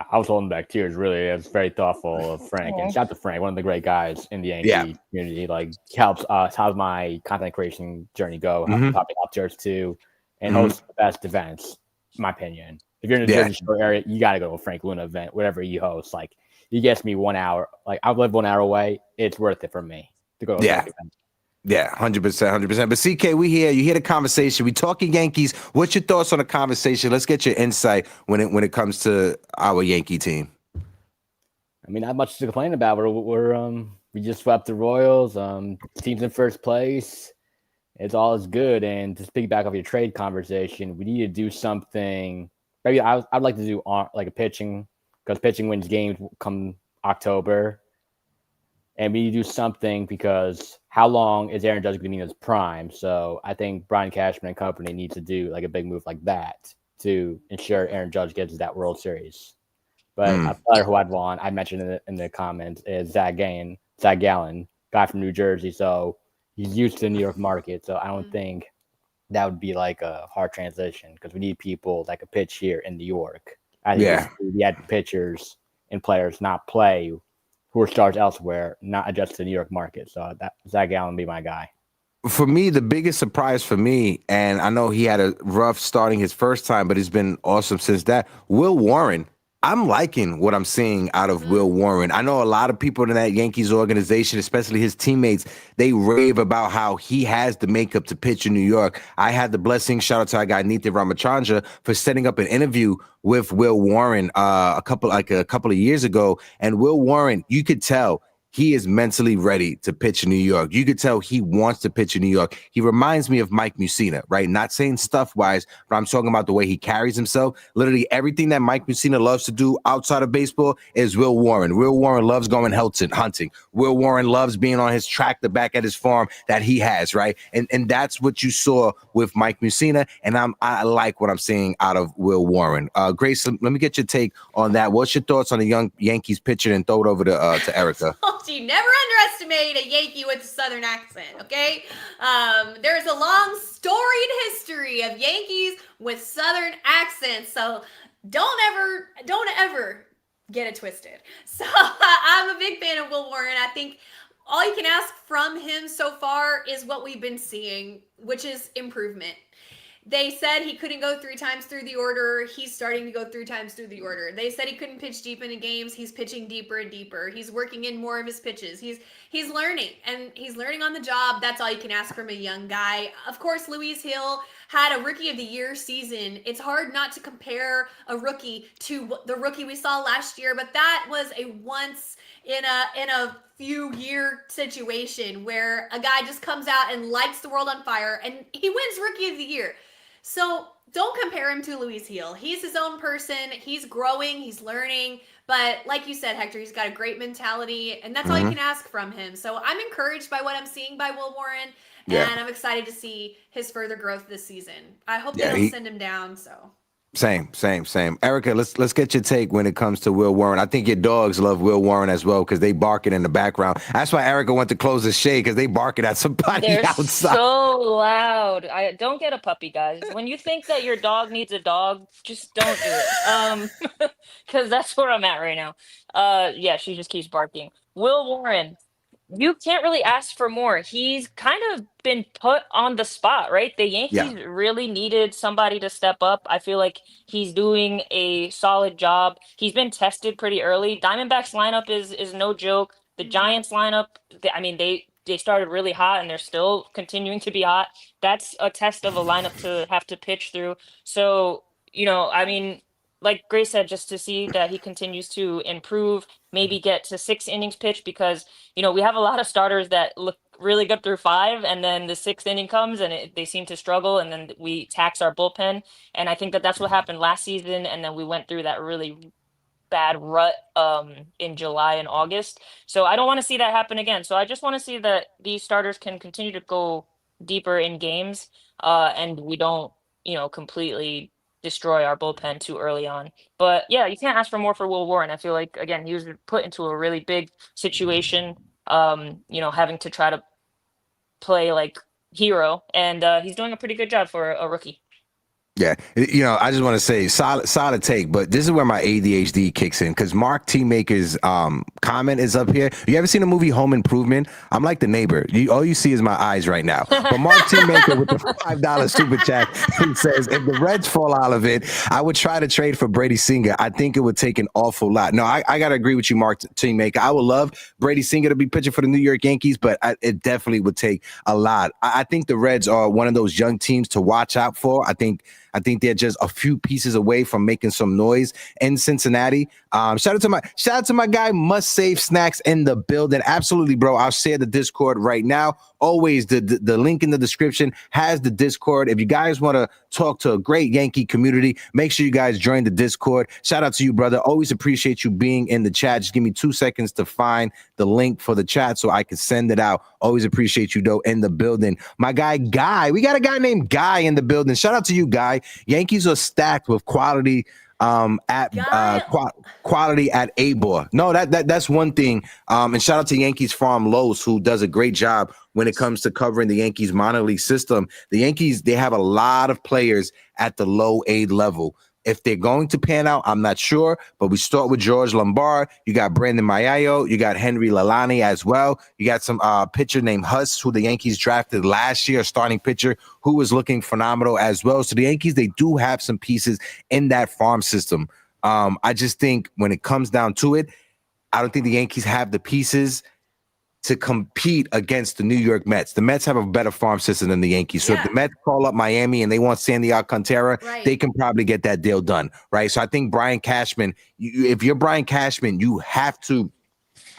I was holding back tears, really. It was very thoughtful of Frank. And shout out to Frank, one of the great guys in the Yankee community. Like, helps us. How's my content creation journey go? Popping up church too, and host the best events, in my opinion. If you're in the Jersey Shore area, you got to go to a Frank Luna event, whatever he hosts. Like, he gets me 1 hour. Like, I live 1 hour away. It's worth it for me to go to a Frank event. Yeah, 100%. But CK, we here. You hear the conversation. We talking Yankees. What's your thoughts on the conversation? Let's get your insight when it comes to our Yankee team. I mean, not much to complain about. We just swept the Royals. Team's in first place. It's all is good. And to piggyback off your trade conversation, we need to do something. Maybe I'd like to do like a pitching, because pitching wins games come October. And we need to do something because how long is Aaron Judge going to be in his prime? So I think Brian Cashman and company needs to do like a big move like that to ensure Aaron Judge gets that World Series. But a player who I'd want, I mentioned it in the comments, is Zach Gallen, guy from New Jersey. So he's used to the New York market. So I don't think that would be like a hard transition because we need people that could pitch here in New York. I think we had pitchers and players not play who are stars elsewhere, not adjust to the New York market. So that Zach Gallen would be my guy. For me, the biggest surprise for me, and I know he had a rough starting his first time, but he's been awesome since that, Will Warren. I'm liking what I'm seeing out of Will Warren. I know a lot of people in that Yankees organization, especially his teammates, they rave about how he has the makeup to pitch in New York. I had the blessing, shout out to our guy Nitya Ramachandra, for setting up an interview with Will Warren a couple of years ago. And Will Warren, you could tell he is mentally ready to pitch in New York. You could tell he wants to pitch in New York. He reminds me of Mike Mussina, right? Not saying stuff-wise, but I'm talking about the way he carries himself. Literally everything that Mike Mussina loves to do outside of baseball is Will Warren. Will Warren loves going hunting. Will Warren loves being on his tractor back at his farm that he has, right? And that's what you saw with Mike Mussina, and I like what I'm seeing out of Will Warren. Grace, let me get your take on that. What's your thoughts on the young Yankees pitcher, and throw it over to Erica? You never underestimate a Yankee with a Southern accent, okay? There's a long storied history of Yankees with Southern accents, so don't ever get it twisted. So I'm a big fan of Will Warren. I think all you can ask from him so far is what we've been seeing, which is improvement. They said he couldn't go 3 times through the order. He's starting to go 3 times through the order. They said he couldn't pitch deep into games. He's pitching deeper and deeper. He's working in more of his pitches. He's learning, and he's learning on the job. That's all you can ask from a young guy. Of course, Luis Hill had a Rookie of the Year season. It's hard not to compare a rookie to the rookie we saw last year, but that was a once in a few year situation where a guy just comes out and lights the world on fire, and he wins Rookie of the Year. So don't compare him to Luis Hill. He's his own person. He's growing. He's learning. But like you said, Hector, he's got a great mentality, and that's all you can ask from him. So I'm encouraged by what I'm seeing by Will Warren, and I'm excited to see his further growth this season. I hope they don't send him down. So. Same. Erica, let's get your take when it comes to Will Warren. I think your dogs love Will Warren as well because they barking in the background. That's why Erica went to close the shade, because they barking at somebody outside. So loud. I don't get a puppy, guys. When you think that your dog needs a dog, just don't do it. Because that's where I'm at right now. Yeah, she just keeps barking. Will Warren, you can't really ask for more. He's kind of been put on the spot, right? The Yankees really needed somebody to step up. I feel like he's doing a solid job. He's been tested pretty early. Diamondbacks lineup is no joke. The Giants lineup, they started really hot and they're still continuing to be hot. That's a test of a lineup to have to pitch through. So, I mean, like Grace said, just to see that he continues to improve, maybe get to 6 innings pitch, because we have a lot of starters that look really good through 5, and then the 6th inning comes and they seem to struggle, and then we tax our bullpen. And I think that that's what happened last season, and then we went through that really bad rut in July and August. So I don't want to see that happen again. So I just want to see that these starters can continue to go deeper in games, and we don't, completely destroy our bullpen too early on. But yeah, you can't ask for more for Will Warren. I feel like, again, he was put into a really big situation, having to try to play like hero, and he's doing a pretty good job for a rookie. Yeah, I just want to say solid take, but this is where my ADHD kicks in, because Mark T Maker's comment is up here. You ever seen the movie Home Improvement? I'm like the neighbor. All you see is my eyes right now. But Mark T Maker with the $5 super chat, he says, if the Reds fall out of it, I would try to trade for Brady Singer. I think it would take an awful lot. No, I got to agree with you, Mark T Maker. I would love Brady Singer to be pitching for the New York Yankees, but it definitely would take a lot. I think the Reds are one of those young teams to watch out for. I think they're just a few pieces away from making some noise in Cincinnati. Shout out to my guy Must Save Snacks in the building. Absolutely, bro. I'll share the Discord right now. Always the link in the description has the Discord. If you guys want to talk to a great Yankee community, make sure you guys join the Discord. Shout out to you, brother. Always appreciate you being in the chat. Just give me 2 seconds to find the link for the chat so I can send it out. Always appreciate you, though, in the building. My guy, Guy. We got a guy named Guy in the building. Shout out to you, Guy. Yankees are stacked with quality quality at ABOR. No, that's one thing. And shout out to Yankees Farm Lowe's, who does a great job when it comes to covering the Yankees minor league system. The Yankees, they have a lot of players at the low A level. If they're going to pan out, I'm not sure, but we start with George Lombard. You got Brandon Mayayo. You got Henry Lalani as well. You got some pitcher named Huss, who the Yankees drafted last year, a starting pitcher who was looking phenomenal as well. So the Yankees, they do have some pieces in that farm system. I just think when it comes down to it, I don't think the Yankees have the pieces to compete against the New York Mets. The Mets have a better farm system than the Yankees. So if the Mets call up Miami and they want Sandy Alcantara, they can probably get that deal done, right? So I think Brian Cashman, if you're Brian Cashman, you have to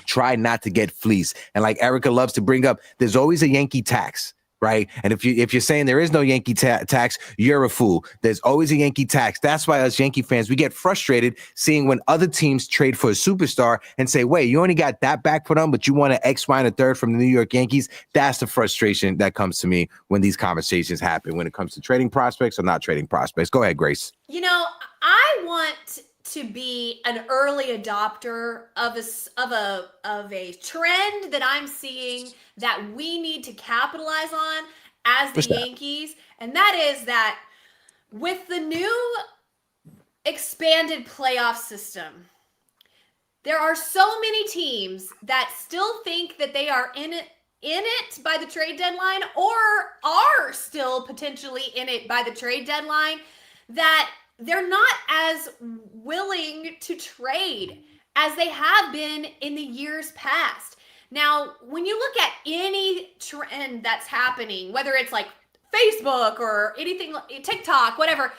try not to get fleeced. And like Erica loves to bring up, there's always a Yankee tax, right? And if you're saying there is no Yankee tax, you're a fool. There's always a Yankee tax. That's why us Yankee fans, we get frustrated seeing when other teams trade for a superstar and say, wait, you only got that back for them, but you want an X, Y, and a third from the New York Yankees. That's the frustration that comes to me when these conversations happen, when it comes to trading prospects or not trading prospects. Go ahead, Grace. I want to be an early adopter of a trend that I'm seeing that we need to capitalize on as the Yankees, and that is that with the new expanded playoff system, there are so many teams that still think that they are in it by the trade deadline, or are still potentially in it by the trade deadline, that they're not as willing to trade as they have been in the years past. Now, when you look at any trend that's happening, whether it's like Facebook or anything, TikTok, whatever,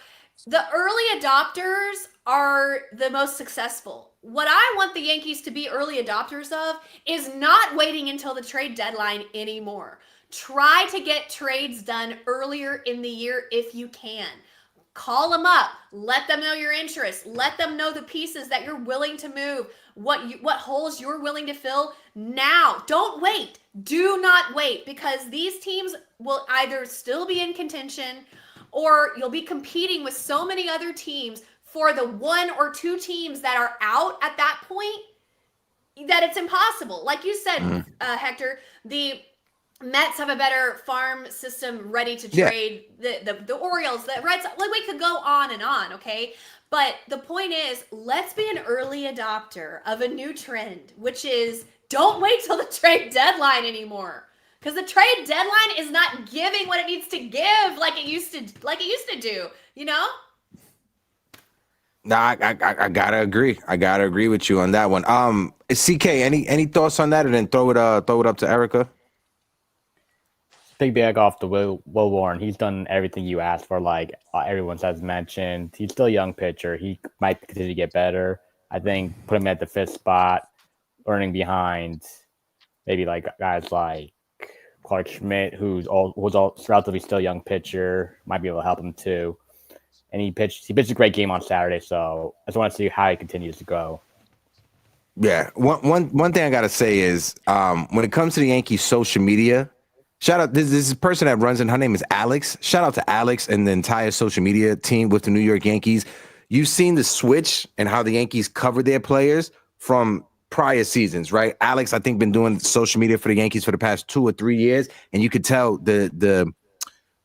the early adopters are the most successful. What I want the Yankees to be early adopters of is not waiting until the trade deadline anymore. Try to get trades done earlier in the year if you can. Call them up. Let them know your interest. Let them know the pieces that you're willing to move, what holes you're willing to fill now. Don't wait. Do not wait, because these teams will either still be in contention, or you'll be competing with so many other teams for the 1 or 2 teams that are out at that point that it's impossible. Like you said, Hector, the Mets have a better farm system ready to trade. The Orioles, the Reds, like we could go on and on, okay? But the point is, let's be an early adopter of a new trend, which is don't wait till the trade deadline anymore. Because the trade deadline is not giving what it needs to give like it used to do, you know? No, I gotta agree. I gotta agree with you on that one. CK, any thoughts on that, and then throw it up to Erica? piggyback off the Will Warren, he's done everything you asked for. Like everyone has mentioned, he's still a young pitcher. He might continue to get better. I think put him at the fifth spot, earning behind maybe like guys like Clarke Schmidt, who's relatively still young pitcher, might be able to help him too. And he pitched a great game on Saturday, so I just want to see how he continues to go. Yeah, one thing I gotta say is when it comes to the Yankees social media, shout out this is a person that runs it. Her name is Alex. Shout out to Alex and the entire social media team with the New York Yankees. You've seen the switch and how the Yankees cover their players from prior seasons, right? Alex, I think, been doing social media for the Yankees for the past 2 or 3 years, and you could tell the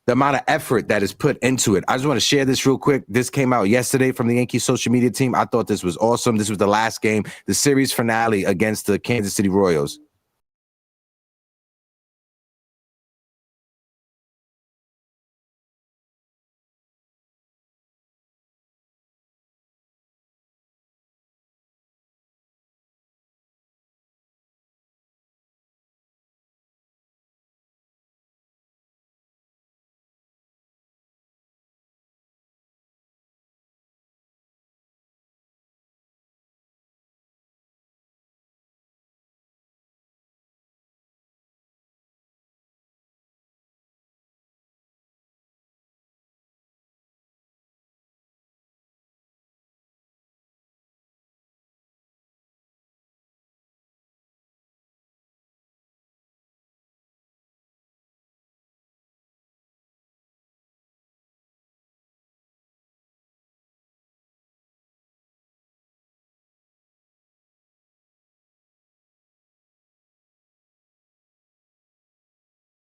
amount of effort that is put into it. I just want to share this real quick. This came out yesterday from the Yankees social media team. I thought this was awesome. This was the last game, the series finale against the Kansas City Royals.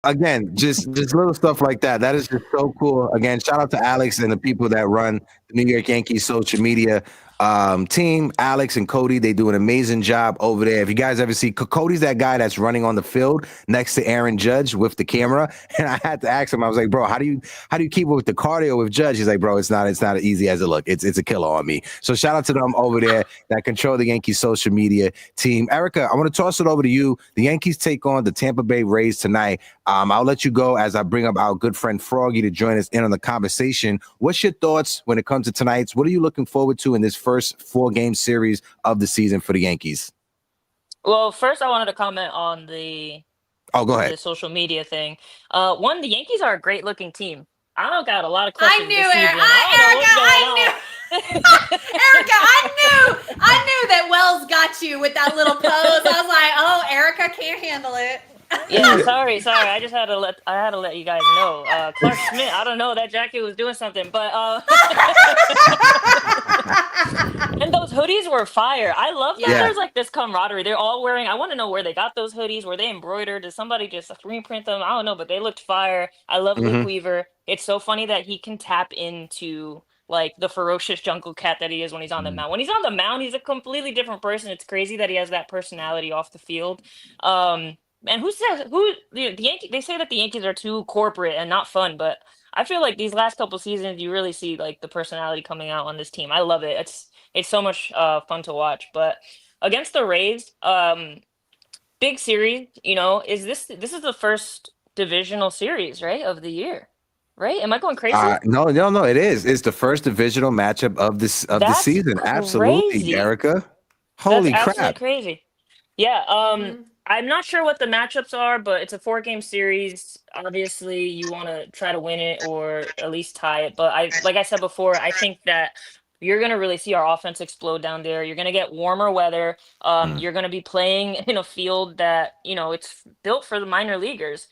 Again, just little stuff like that. That is just so cool. Again, shout out to Alex and the people that run the New York Yankees social media team. Alex and Cody, they do an amazing job over there. If you guys ever see, Cody's that guy that's running on the field next to Aaron Judge with the camera. And I had to ask him, I was like, bro, how do you keep it with the cardio with Judge? He's like, bro, it's not as easy as it look. It's a killer on me. So shout out to them over there that control the Yankees social media team. Erica, I want to toss it over to you. The Yankees take on the Tampa Bay Rays tonight. I'll let you go as I bring up our good friend Froggy to join us in on the conversation. What's your thoughts when it comes to tonight's? What are you looking forward to in this first 4-game series of the season for the Yankees? Well, first I wanted to comment on the go ahead. The social media thing. One, the Yankees are a great looking team. I don't got a lot of questions. I knew this it. season. I knew. Erica, I knew that Wells got you with that little pose. I was like, oh, Erica can't handle it. Yeah, sorry. I just had to let you guys know. Clarke Schmidt, I don't know, that jacket was doing something, but and those hoodies were fire. I love that there's like this camaraderie. They're all wearing. I want to know where they got those hoodies. Were they embroidered? Did somebody just reprint them? I don't know, but they looked fire. I love Luke Weaver. It's so funny that he can tap into like the ferocious jungle cat that he is when he's on the mound. When he's on the mound, he's a completely different person. It's crazy that he has that personality off the field. And the Yankees? They say that the Yankees are too corporate and not fun, but I feel like these last couple seasons, you really see like the personality coming out on this team. I love it. It's so much fun to watch. But against the Rays, big series. This is the first divisional series, right, of the year, right? Am I going crazy? No. It is. It's the first divisional matchup of the season. Crazy. Absolutely, Erica. Holy That's crap! absolutely crazy. Yeah. I'm not sure what the matchups are, but it's a 4-game series. Obviously, you want to try to win it or at least tie it. But like I said before, I think that you're going to really see our offense explode down there. You're going to get warmer weather. You're going to be playing in a field that, it's built for the minor leaguers.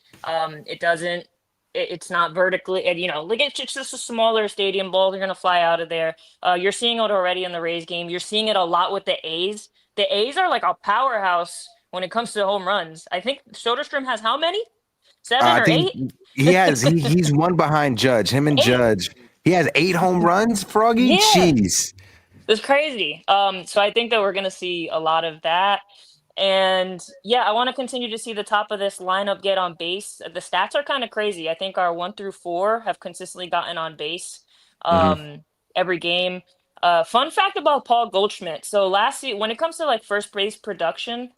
It's not vertically, it's just a smaller stadium. Balls are going to fly out of there. You're seeing it already in the Rays game. You're seeing it a lot with the A's. The A's are like a powerhouse when it comes to home runs. I think Soderstrom has how many? 7 or 8? He has. He's one behind Judge. Him and 8? Judge. He has 8 home runs, Froggy? Yeah. Jeez. It's crazy. So I think that we're going to see a lot of that. And yeah, I want to continue to see the top of this lineup get on base. The stats are kind of crazy. I think our 1 through 4 have consistently gotten on base every game. Fun fact about Paul Goldschmidt. So last year, when it comes to like first base production,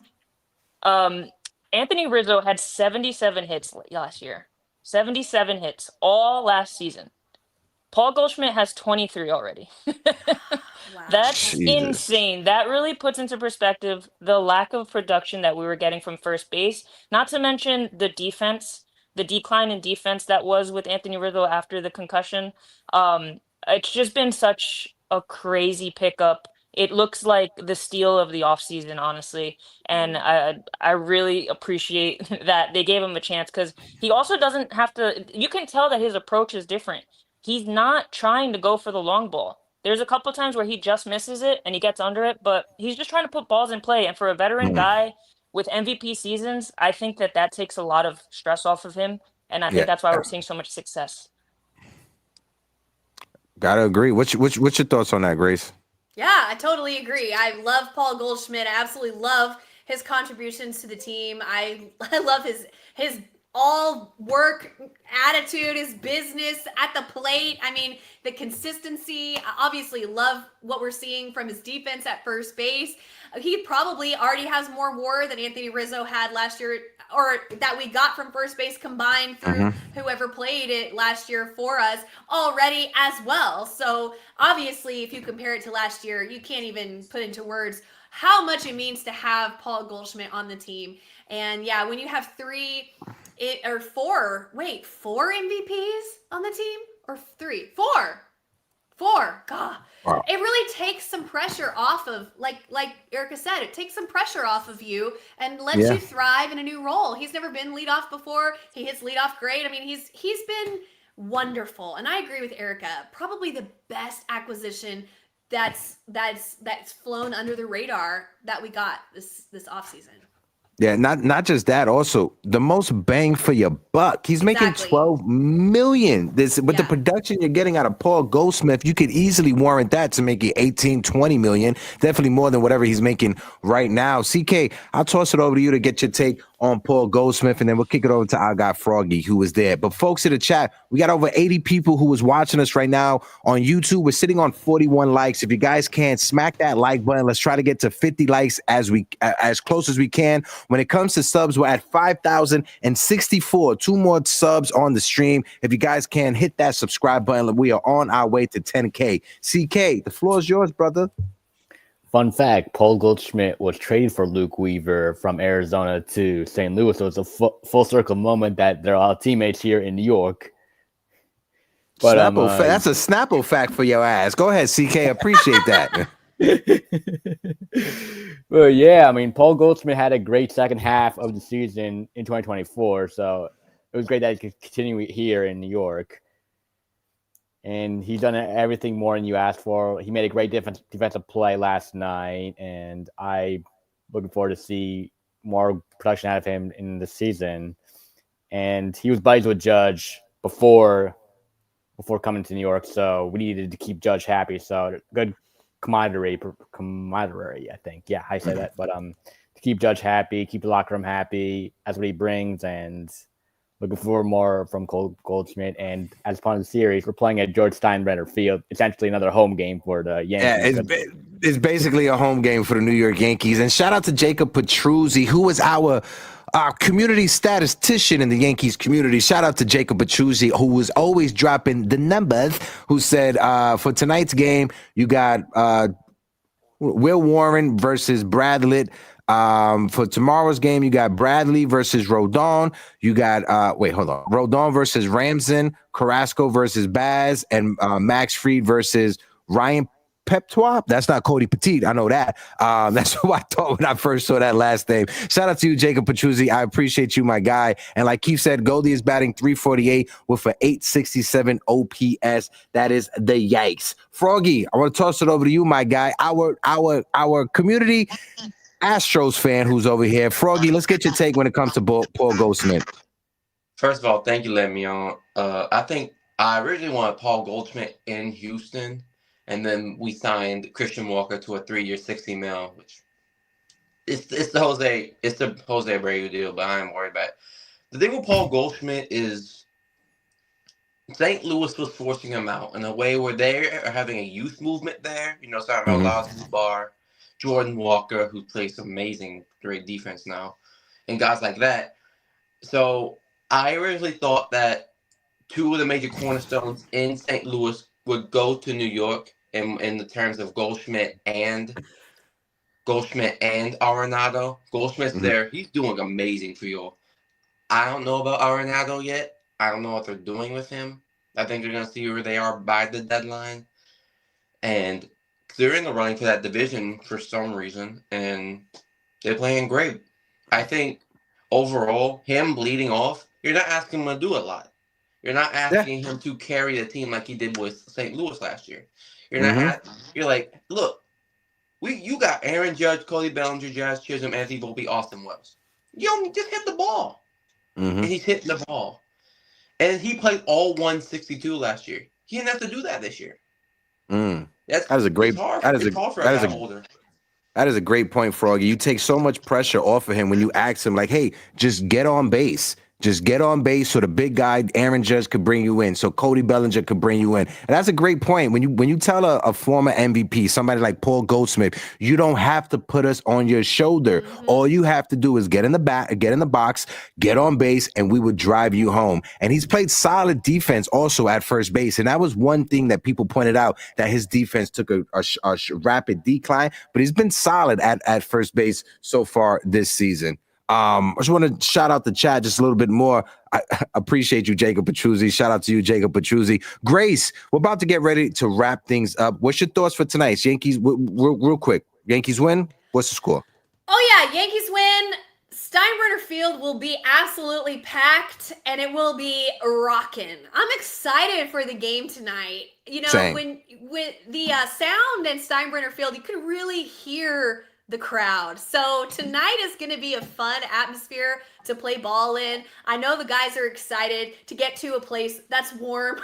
Anthony Rizzo had 77 hits last year. 77 hits all last season. Paul Goldschmidt has 23 already. Wow. That's Jesus. insane. That really puts into perspective the lack of production that we were getting from first base. Not to mention the defense, the decline in defense that was with Anthony Rizzo after the concussion. It's just been such a crazy pickup. It looks like the steal of the offseason, honestly. And I really appreciate that they gave him a chance because he also doesn't have to. You can tell that his approach is different. He's not trying to go for the long ball. There's a couple times where he just misses it and he gets under it, but he's just trying to put balls in play. And for a veteran guy with MVP seasons, I think that takes a lot of stress off of him. And I think that's why we're seeing so much success. Gotta agree. What's your thoughts on that, Grace? Yeah, I totally agree. I love Paul Goldschmidt. I absolutely love his contributions to the team. I love his all work attitude, his business at the plate. I mean, the consistency. I obviously love what we're seeing from his defense at first base. He probably already has more WAR than Anthony Rizzo had last year, or that we got from first base combined through whoever played it last year for us already as well. So obviously, if you compare it to last year, you can't even put into words how much it means to have Paul Goldschmidt on the team. And yeah, when you have four MVPs on the team, or four. God, wow. It really takes some pressure off of, like Erica said, it takes some pressure off of you and lets you thrive in a new role. He's never been leadoff before. He hits leadoff great. I mean, he's been wonderful. And I agree with Erica. Probably the best acquisition that's flown under the radar that we got this offseason. Yeah, not just that. Also, the most bang for your buck. He's making $12 million. With the production you're getting out of Paul Goldsmith, you could easily warrant that to make it 18, 20 million. Definitely more than whatever he's making right now. CK, I'll toss it over to you to get your take on Paul Goldsmith, and then we'll kick it over to our guy Froggy, who was there. But folks in the chat, we got over 80 people who was watching us right now on YouTube. We're sitting on 41 likes. If you guys can, smack that like button. Let's try to get to 50 likes as close as we can. When it comes to subs, we're at 5,064. 2 more subs on the stream. If you guys can, hit that subscribe button. We are on our way to 10K. CK, the floor is yours, brother. Fun fact, Paul Goldschmidt was traded for Luke Weaver from Arizona to St. Louis, so it's a full circle moment that they're all teammates here in New York. But that's a Snapple fact for your ass. Go ahead, CK. Appreciate that. Well, yeah, I mean, Paul Goldschmidt had a great second half of the season in 2024, so it was great that he could continue here in New York. And he's done everything more than you asked for. He made a great defensive play last night, and I'm looking forward to see more production out of him in the season. And he was buddies with Judge before coming to New York, so we needed to keep Judge happy. So good camaraderie, I think. Yeah, I say that. But to keep Judge happy, keep the locker room happy, that's what he brings, and looking for more from Goldschmidt. And as part of the series, we're playing at George Steinbrenner Field, essentially another home game for the Yankees. Yeah, it's basically a home game for the New York Yankees. And shout out to Jacob Petruzzi, who is our community statistician in the Yankees community. Shout out to Jacob Petruzzi, who was always dropping the numbers, who said for tonight's game, you got Will Warren versus Bradlett. For tomorrow's game, you got Bradley versus Rodon. You got Rodon versus Ramson, Carrasco versus Baz, and Max Fried versus Ryan Peptois. That's not Cody Petit. I know that. That's what I thought when I first saw that last name. Shout out to you, Jacob Petruzzi. I appreciate you, my guy. And like Keith said, Goldie is batting .348 with an .867 OPS. That is the yikes. Froggy, I want to toss it over to you, my guy. Our community Astros fan who's over here. Froggy, let's get your take when it comes to Paul Goldschmidt. First of all, thank you for letting me on. I think I originally wanted Paul Goldschmidt in Houston, and then we signed Christian Walker to a 3-year, $60 million, which it's the Jose Abreu deal, but I am worried about it. The thing with Paul Goldschmidt is St. Louis was forcing him out in a way where they are having a youth movement there. You know, starting about Laz Bar, Jordan Walker, who plays amazing, great defense now, and guys like that. So I originally thought that two of the major cornerstones in St. Louis would go to New York in the terms of Goldschmidt and Arenado. Goldschmidt's there. He's doing amazing for you. I don't know about Arenado yet. I don't know what they're doing with him. I think they're going to see where they are by the deadline. And they're in the running for that division for some reason, and they're playing great. I think overall, him bleeding off, you're not asking him to do a lot. You're not asking him to carry the team like he did with St. Louis last year. You're not. You're like, look, you got Aaron Judge, Cody Bellinger, Jazz Chisholm, Anthony Volpe, Austin Wells. You don't just hit the ball, and he's hitting the ball. And he played all 162 last year. He didn't have to do that this year. That is a great. That is a great point, Froggy. You take so much pressure off of him when you ask him, like, "Hey, just get on base." Just get on base so the big guy, Aaron Judge, could bring you in, so Cody Bellinger could bring you in. And that's a great point. When you tell a former MVP, somebody like Paul Goldschmidt, you don't have to put us on your shoulder. All you have to do is get in the box, get on base, and we would drive you home. And he's played solid defense also at first base. And that was one thing that people pointed out, that his defense took a rapid decline, but he's been solid at first base so far this season. I just want to shout out the chat just a little bit more. I appreciate you, Jacob Petruzzi. Shout out to you, Jacob Petruzzi. Grace, we're about to get ready to wrap things up. What's your thoughts for tonight's Yankees? Real quick. Yankees win? What's the score? Oh, yeah. Yankees win. Steinbrenner Field will be absolutely packed, and it will be rocking. I'm excited for the game tonight. You know, when with the sound in Steinbrenner Field, you could really hear the crowd. So tonight is going to be a fun atmosphere to play ball in. I know the guys are excited to get to a place that's warm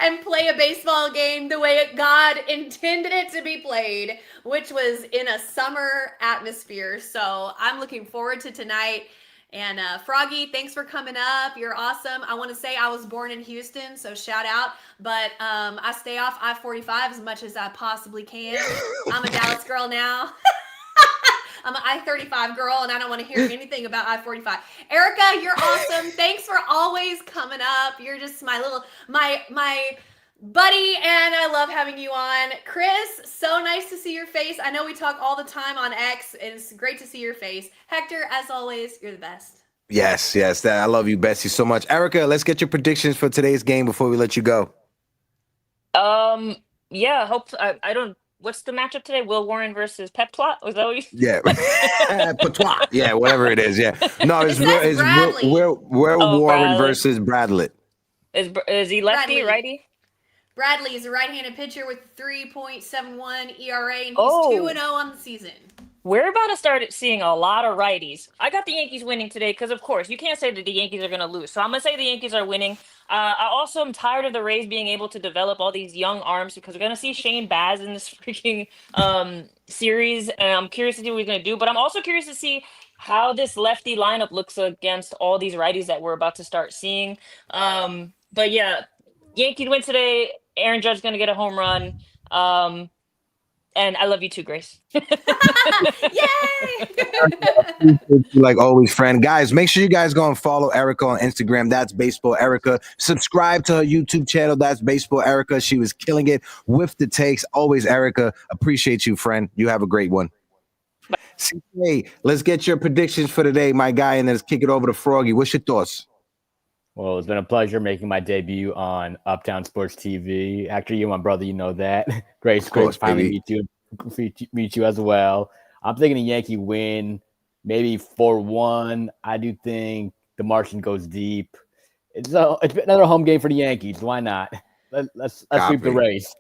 and play a baseball game the way God intended it to be played, which was in a summer atmosphere. So I'm looking forward to tonight. And Froggy, thanks for coming up. You're awesome. I want to say I was born in Houston, so shout out. But I stay off I-45 as much as I possibly can. I'm a Dallas girl now. I'm an I-35 girl, and I don't want to hear anything about I-45. Erica, you're awesome. Thanks for always coming up. You're just my buddy, and I love having you on. Chris, so nice to see your face. I know we talk all the time on X, and it's great to see your face. Hector, as always, you're the best. Yes. I love you, Bessie, so much. Erica, let's get your predictions for today's game before we let you go. Yeah, I don't. What's the matchup today? Will Warren versus Pep Plot? Was that what you? Yeah, Patois. Yeah, whatever it is. Yeah, no, it's Will Warren Bradley versus Bradlett. Is he lefty, righty? Bradley is a right-handed pitcher with 3.71 ERA, and he's 2-0 on the season. We're about to start seeing a lot of righties. I got the Yankees winning today because, of course, you can't say that the Yankees are going to lose. So I'm going to say the Yankees are winning. I also am tired of the Rays being able to develop all these young arms because we're going to see Shane Baz in this freaking series. And I'm curious to see what he's going to do. But I'm also curious to see how this lefty lineup looks against all these righties that we're about to start seeing. But, yeah, Yankees win today. Aaron Judge is going to get a home run. And I love you too, Grace. Yay! Like always, friend. Guys, make sure you guys go and follow Erica on Instagram. That's Baseball Erica. Subscribe to her YouTube channel. That's Baseball Erica. She was killing it with the takes. Always, Erica. Appreciate you, friend. You have a great one. CK, let's get your predictions for today, my guy, and then let's kick it over to Froggy. What's your thoughts? Well, it's been a pleasure making my debut on Uptown Sports TV. Actually, you're my brother, you know that. Great to finally meet you as well. I'm thinking a Yankee win, maybe 4-1. I do think the Martian goes deep. It's another home game for the Yankees. Why not? Let's sweep the Rays.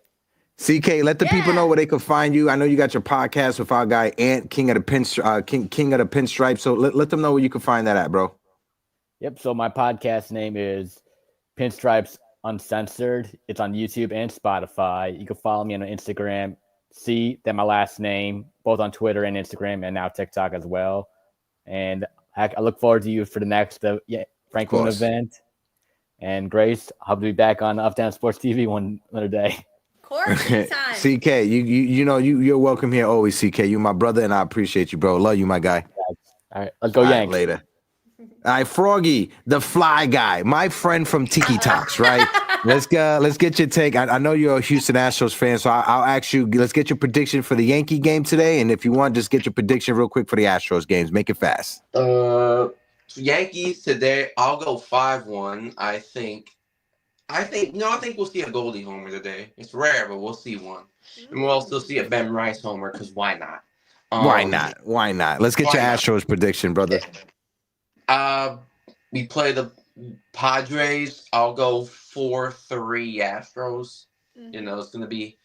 CK, let the people know where they can find you. I know you got your podcast with our guy Ant, King of the Pinstripe. So let them know where you can find that at, bro. Yep. So my podcast name is Pinstripes Uncensored. It's on YouTube and Spotify. You can follow me on Instagram. See that my last name, both on Twitter and Instagram, and now TikTok as well. And I look forward to you for the next Franklin event. And Grace, I'll be back on Uptown Sports TV another day. Of course, anytime. CK, you're welcome here always. CK, you're my brother, and I appreciate you, bro. Love you, my guy. All right, let's go Yanks later. All right, Froggy, the fly guy, my friend from Tiki Talks, right? Let's get your take. I know you're a Houston Astros fan, so I'll ask you. Let's get your prediction for the Yankee game today, and if you want, just get your prediction real quick for the Astros games. Make it fast. Yankees today. I'll go 5-1. I think we'll see a Goldie homer today. It's rare, but we'll see one, and we'll also see a Ben Rice homer because why not? Why not? Why not? Let's get your Astros prediction, brother. We play the Padres. I'll go 4-3 Astros. You know, it's gonna be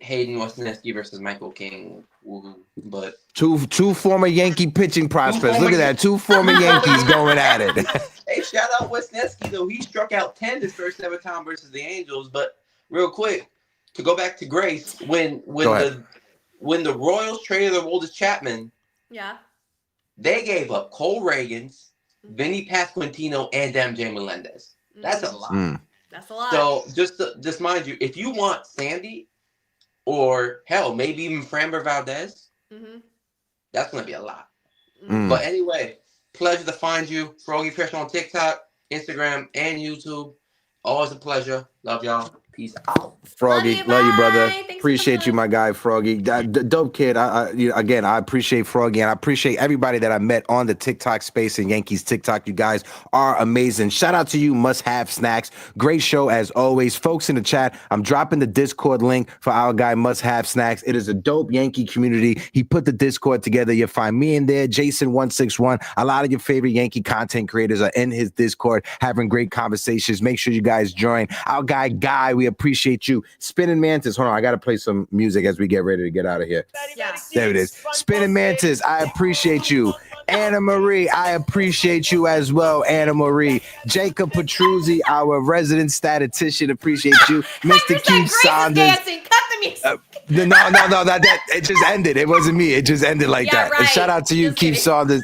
Hayden Wesneski versus Michael King. Woo-hoo. But two former Yankee pitching prospects. Look at that, 2 former Yankees going at it. Hey, shout out Wesneski though. He struck out 10 his first ever time versus the Angels. But real quick, to go back to Grace, when the Royals traded the Aroldis Chapman, yeah, they gave up Cole Reagans, Vinny Pasquantino, and MJ Melendez. That's a lot. That's a lot. So just mind you, if you want Sandy, or hell, maybe even Framber Valdez, that's gonna be a lot. But anyway, pleasure to find you, Froggy Fresh on TikTok, Instagram, and YouTube. Always a pleasure. Love y'all. Peace out. Froggy, love you, brother. Appreciate you, my guy, Froggy. Dope kid. Again, I appreciate Froggy, and I appreciate everybody that I met on the TikTok space and Yankees TikTok. You guys are amazing. Shout out to you, Must Have Snacks. Great show as always. Folks in the chat, I'm dropping the Discord link for our guy, Must Have Snacks. It is a dope Yankee community. He put the Discord together. You'll find me in there, Jason161. A lot of your favorite Yankee content creators are in his Discord having great conversations. Make sure you guys join. Our guy, Guy, we appreciate you. Spinning Mantis. Hold on, I got to play some music as we get ready to get out of here. Yeah. There it is. Spinning Mantis, I appreciate you. Anna Marie, I appreciate you as well, Anna Marie. Jacob Petruzzi, our resident statistician, appreciate you. Mr. Keith Saunders. Dancing. Cut the music. No, that it just ended. It wasn't me. It just ended like that. Right. And shout out to you, Keith Saunders.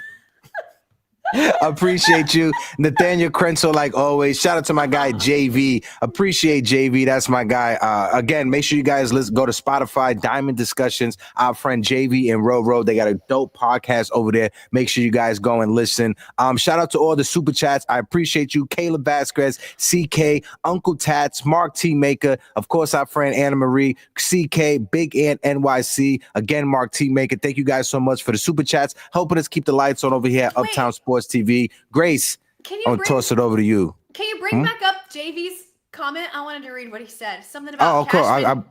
Appreciate you. Nathaniel Krenzel, like always. Shout out to my guy JV. Appreciate JV. That's my guy. Again, make sure you guys go to Spotify, Diamond Discussions. Our friend JV and Ro. They got a dope podcast over there. Make sure you guys go and listen. Shout out to all the super chats. I appreciate you. Caleb Vasquez, CK, Uncle Tats, Mark T. Maker. Of course, our friend Anna Marie, CK, Big Ant NYC. Again, Mark T. Maker. Thank you guys so much for the super chats. Helping us keep the lights on over here at Uptown Sports TV. Grace, I'll toss it over to you. Can you bring back up JV's comment? I wanted to read what he said. Something about Cashman.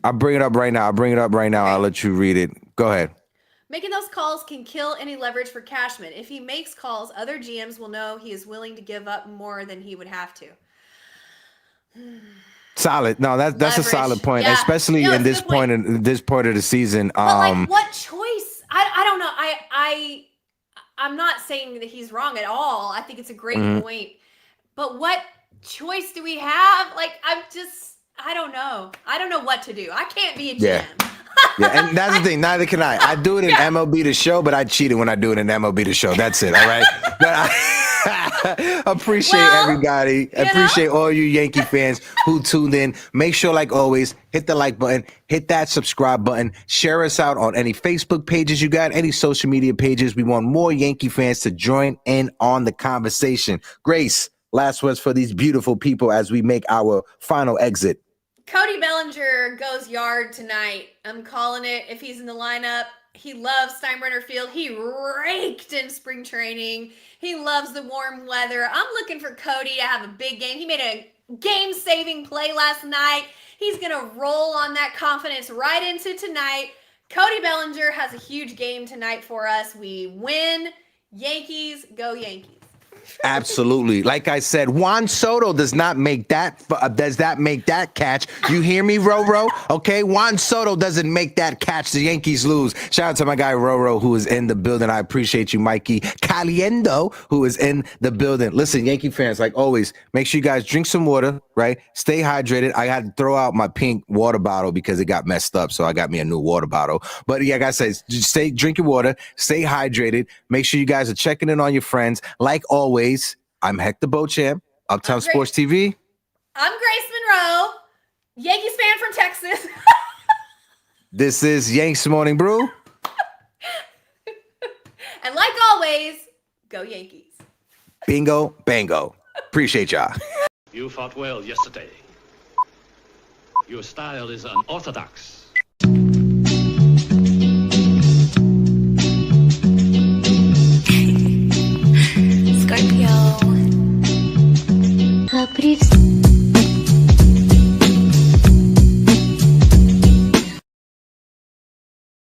I'll bring it up right now. Okay. I'll let you read it. Go ahead. Making those calls can kill any leverage for Cashman. If he makes calls, other GMs will know he is willing to give up more than he would have to. Solid. No, that's a solid point, especially in this point of the season. But what choice? I don't know. I'm not saying that he's wrong at all. I think it's a great point. But what choice do we have? I don't know. I don't know what to do. I can't be a GM. Yeah, and that's the thing. Neither can I. I do it in MLB The Show, but I cheated when I do it in MLB The Show. That's it. All right. But I appreciate everybody. Appreciate all you Yankee fans who tuned in. Make sure, like always, hit the like button, hit that subscribe button, share us out on any Facebook pages you got, any social media pages. We want more Yankee fans to join in on the conversation. Grace, last words for these beautiful people as we make our final exit. Cody Bellinger goes yard tonight. I'm calling it. If he's in the lineup, he loves Steinbrenner Field. He raked in spring training. He loves the warm weather. I'm looking for Cody to have a big game. He made a game-saving play last night. He's going to roll on that confidence right into tonight. Cody Bellinger has a huge game tonight for us. We win. Yankees, go Yankees. Absolutely. Like I said, Juan Soto does that make that catch. You hear me, Ro? Okay, Juan Soto doesn't make that catch. The Yankees lose. Shout out to my guy Ro, who is in the building. I appreciate you, Mikey Caliendo, who is in the building. Listen, Yankee fans, like always, make sure you guys drink some water, right? Stay hydrated. I had to throw out my pink water bottle because it got messed up, so I got me a new water bottle. But yeah, like I said, just drink your water, stay hydrated. Make sure you guys are checking in on your friends. Like always, I'm Hector Beauchamp, Uptown Sports TV. I'm Grace Monroe, Yankees fan from Texas. This is Yankees Morning Brew. And like always, Go Yankees. Bingo, bango. Appreciate y'all. You fought well yesterday. Your style is unorthodox.